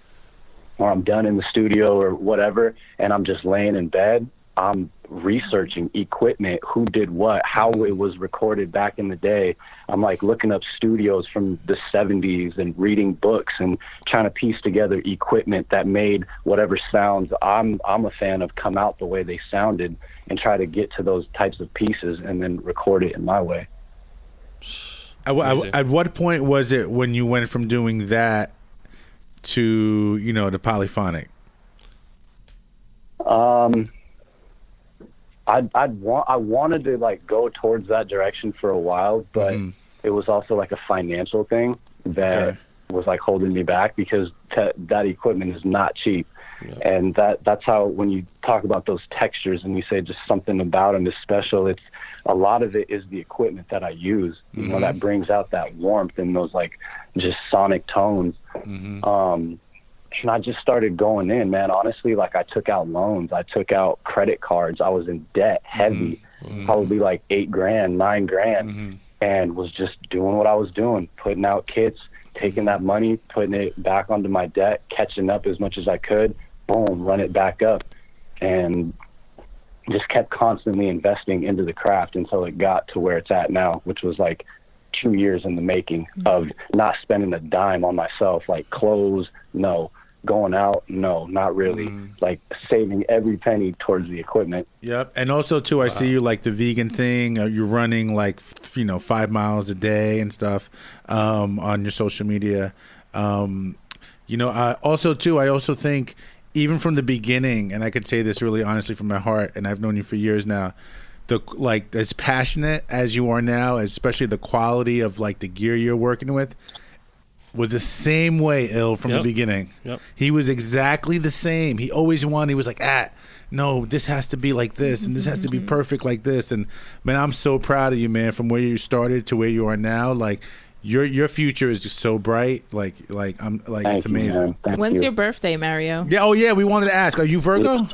or I'm done in the studio or whatever, and I'm just laying in bed, I'm researching equipment, who did what, how it was recorded back in the day. I'm like looking up studios from the 70s and reading books and trying to piece together equipment that made whatever sounds I'm a fan of come out the way they sounded, and try to get to those types of pieces and then record it in my way. At what point was it when you went from doing that to, the polyphonic? I wanted to like go towards that direction for a while, but it was also like a financial thing that was like holding me back, because that equipment is not cheap. And that's how, when you talk about those textures and you say just something about them is special, it's a lot of it is the equipment that I use, that brings out that warmth and those like just sonic tones. And I just started going in, man. Honestly, like I took out loans, I took out credit cards, I was in debt heavy, probably like $8,000, $9,000, and was just doing what I was doing, putting out kits, taking that money, putting it back onto my debt, catching up as much as I could, boom, run it back up, and just kept constantly investing into the craft until it got to where it's at now, which was like 2 years in the making of not spending a dime on myself, like clothes, no. Going out, no, not really. Like saving every penny towards the equipment. Yep. And also too, I see you like the vegan thing. You're running like 5 miles a day and stuff on your social media. Also too, I also think even from the beginning, and I could say this really honestly from my heart, and I've known you for years now, as passionate as you are now, especially the quality of like the gear you're working with, was the same way, from the beginning. He was exactly the same. He always wanted, he was like, no, this has to be like this, and this has to be perfect like this. And man, I'm so proud of you, man, from where you started to where you are now. Like your future is just so bright. Like I'm like, it's amazing. When's your birthday, Mario? Yeah, we wanted to ask, are you Virgo?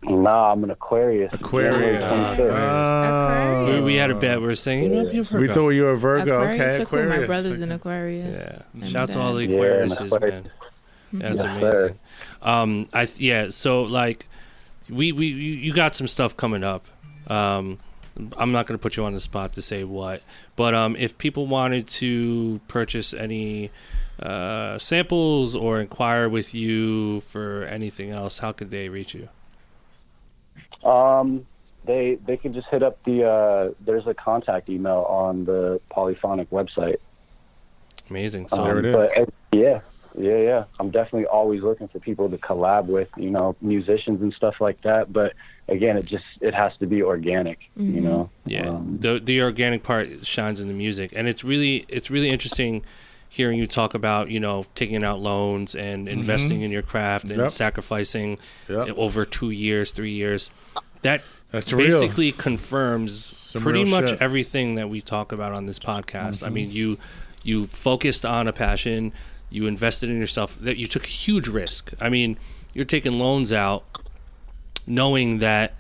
Nah, I'm an Aquarius. Aquarius. We had a bet. We were saying, you might be a Virgo. We thought you were a Virgo. Aquarius. Okay, Aquarius. My brother's an Aquarius. Yeah. Shout out to all the Aquariuses, man. That's amazing. So like, you got some stuff coming up. I'm not going to put you on the spot to say what, but if people wanted to purchase any samples or inquire with you for anything else, how could they reach you? They can just hit up there's a contact email on the Polyphonic website. Amazing. So there it is. Yeah. I'm definitely always looking for people to collab with, musicians and stuff like that. But again, it has to be organic, Yeah. The organic part shines in the music, and it's really interesting hearing you talk about, taking out loans and investing in your craft and sacrificing over 2 years, 3 years. That's basically confirms pretty much everything that we talk about on this podcast. I mean, you you focused on a passion, you invested in yourself, that you took a huge risk. I mean, you're taking loans out knowing that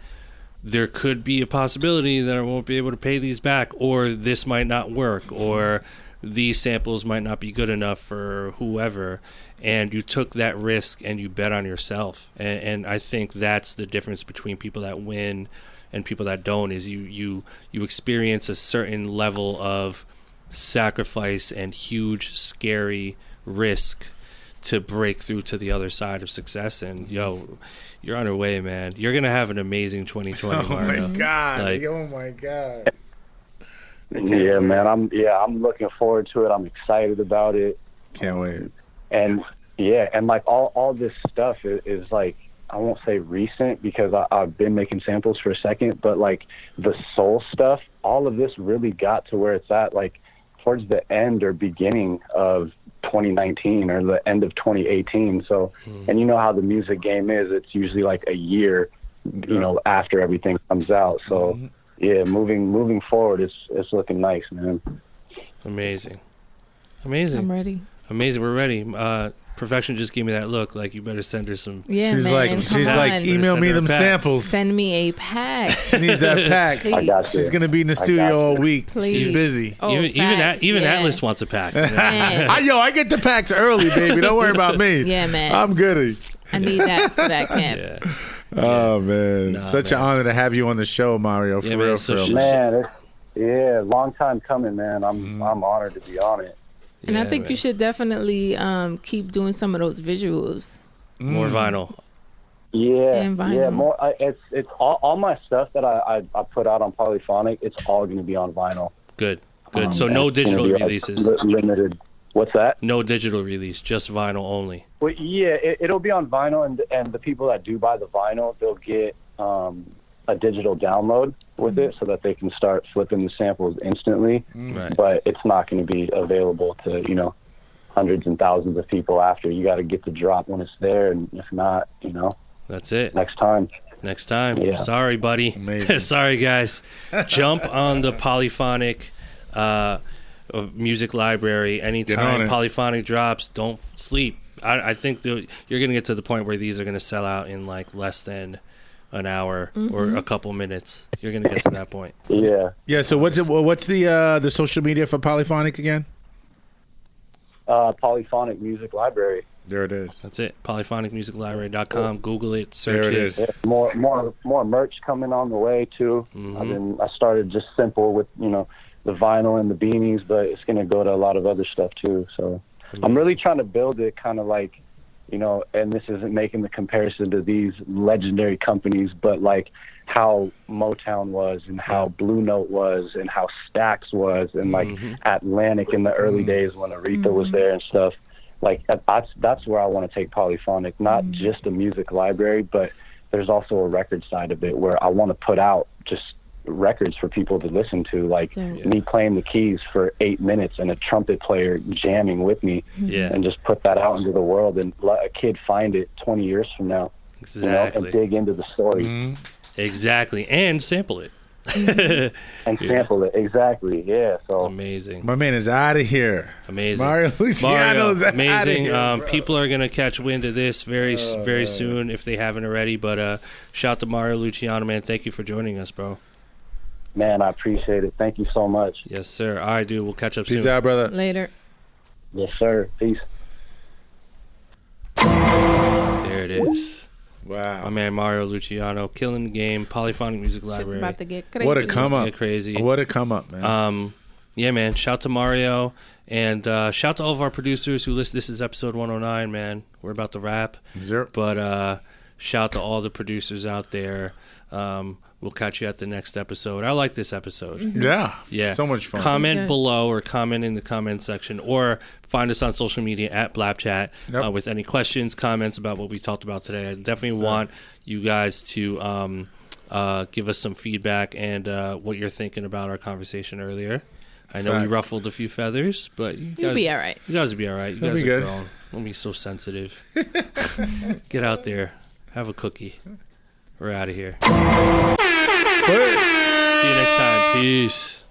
there could be a possibility that I won't be able to pay these back, or this might not work, or these samples might not be good enough for whoever. And you took that risk and you bet on yourself. And I think that's the difference between people that win and people that don't, is you experience a certain level of sacrifice and huge, scary risk to break through to the other side of success. And yo, you're on your way, man. You're gonna have an amazing 2020. Mario. My God! Like, Oh my God! Yeah, man. I'm looking forward to it. I'm excited about it. Can't wait. And yeah, and like all this stuff is like, I won't say recent because I've been making samples for a second, but like the soul stuff, all of this really got to where it's at, like towards the end or beginning of 2019 or the end of 2018. So, and you know how the music game is, it's usually like a year, you know, after everything comes out. So yeah, moving forward, it's looking nice, man. Amazing. I'm ready. Amazing. We're ready. Perfection just gave me that look, like you better send her some. Yeah, she's man. like, email me them samples. Send me a pack. She needs that pack. I got you. She's gonna be in the studio all week. Please. She's busy. Oh, even Atlas wants a pack. I get the packs early, baby. Don't worry about me. Yeah, man. I'm goody. I need that for that camp. Yeah. Oh man, such an honor to have you on the show, Mario. For real, for real. Man, long time coming, man. I'm honored to be on it. And I think you should definitely keep doing some of those visuals. More vinyl. Yeah, more. It's all my stuff that I put out on Polyphonic. It's all going to be on vinyl. Good. So no digital releases. Limited. What's that? No digital release, just vinyl only. Well, yeah, it'll be on vinyl, and the people that do buy the vinyl, they'll get a digital download with it so that they can start flipping the samples instantly. Right. But it's not going to be available to, you know, hundreds and thousands of people after. You got to get the drop when it's there, and if not, you know, that's it. Next time. Yeah. Sorry, buddy. Amazing. Sorry, guys. Jump on the Polyphonic music library anytime Polyphonic drops. Don't sleep. I think you're going to get to the point where these are going to sell out in like less than an hour or a couple minutes. You're going to get to that point. Yeah. So what's the social media for Polyphonic again? Polyphonic Music Library. There it is. That's it. Polyphonicmusiclibrary.com. Google it. Search there it is. Yeah, more merch coming on the way too. I started just simple with, you know, the vinyl and the beanies, but it's going to go to a lot of other stuff too. So I'm really trying to build it kind of like, you know, and this isn't making the comparison to these legendary companies, but like how Motown was and how Blue Note was and how Stax was and like Atlantic in the early days when Aretha was there and stuff. Like that's where I want to take Polyphonic, not just a music library, but there's also a record side of it where I want to put out just records for people to listen to, like me playing the keys for 8 minutes and a trumpet player jamming with me, and just put that out into the world and let a kid find it 20 years from now, you know, and dig into the story. Exactly, and sample it. And sample it, exactly. Yeah, so amazing. My man is out of here. Amazing. Mario Luciano's amazing. Outta here, people are gonna catch wind of this very soon if they haven't already. But shout to Mario Luciano, man. Thank you for joining us, bro. Man, I appreciate it. Thank you so much. Yes, sir. All right, dude. We'll catch up soon. Peace out, brother. Later. Yes, sir. Peace. There it is. Wow. My man Mario Luciano, killing the game. Polyphonic Music Library. It's about to get crazy. What a come up. Get crazy. What a come up, man. Yeah, man. Shout to Mario. And shout to all of our producers who listen. This is episode 109, man. We're about to wrap. But shout to all the producers out there. We'll catch you at the next episode. I like this episode. Yeah. So much fun. Comment below or comment in the comment section or find us on social media at BLAPCHAT with any questions, comments about what we talked about today. I definitely want you guys to give us some feedback and what you're thinking about our conversation earlier. I know we ruffled a few feathers, but you'll be all right. You guys will be all right. You guys are grown. Don't be so sensitive. Get out there. Have a cookie. We're out of here. See you next time. Peace.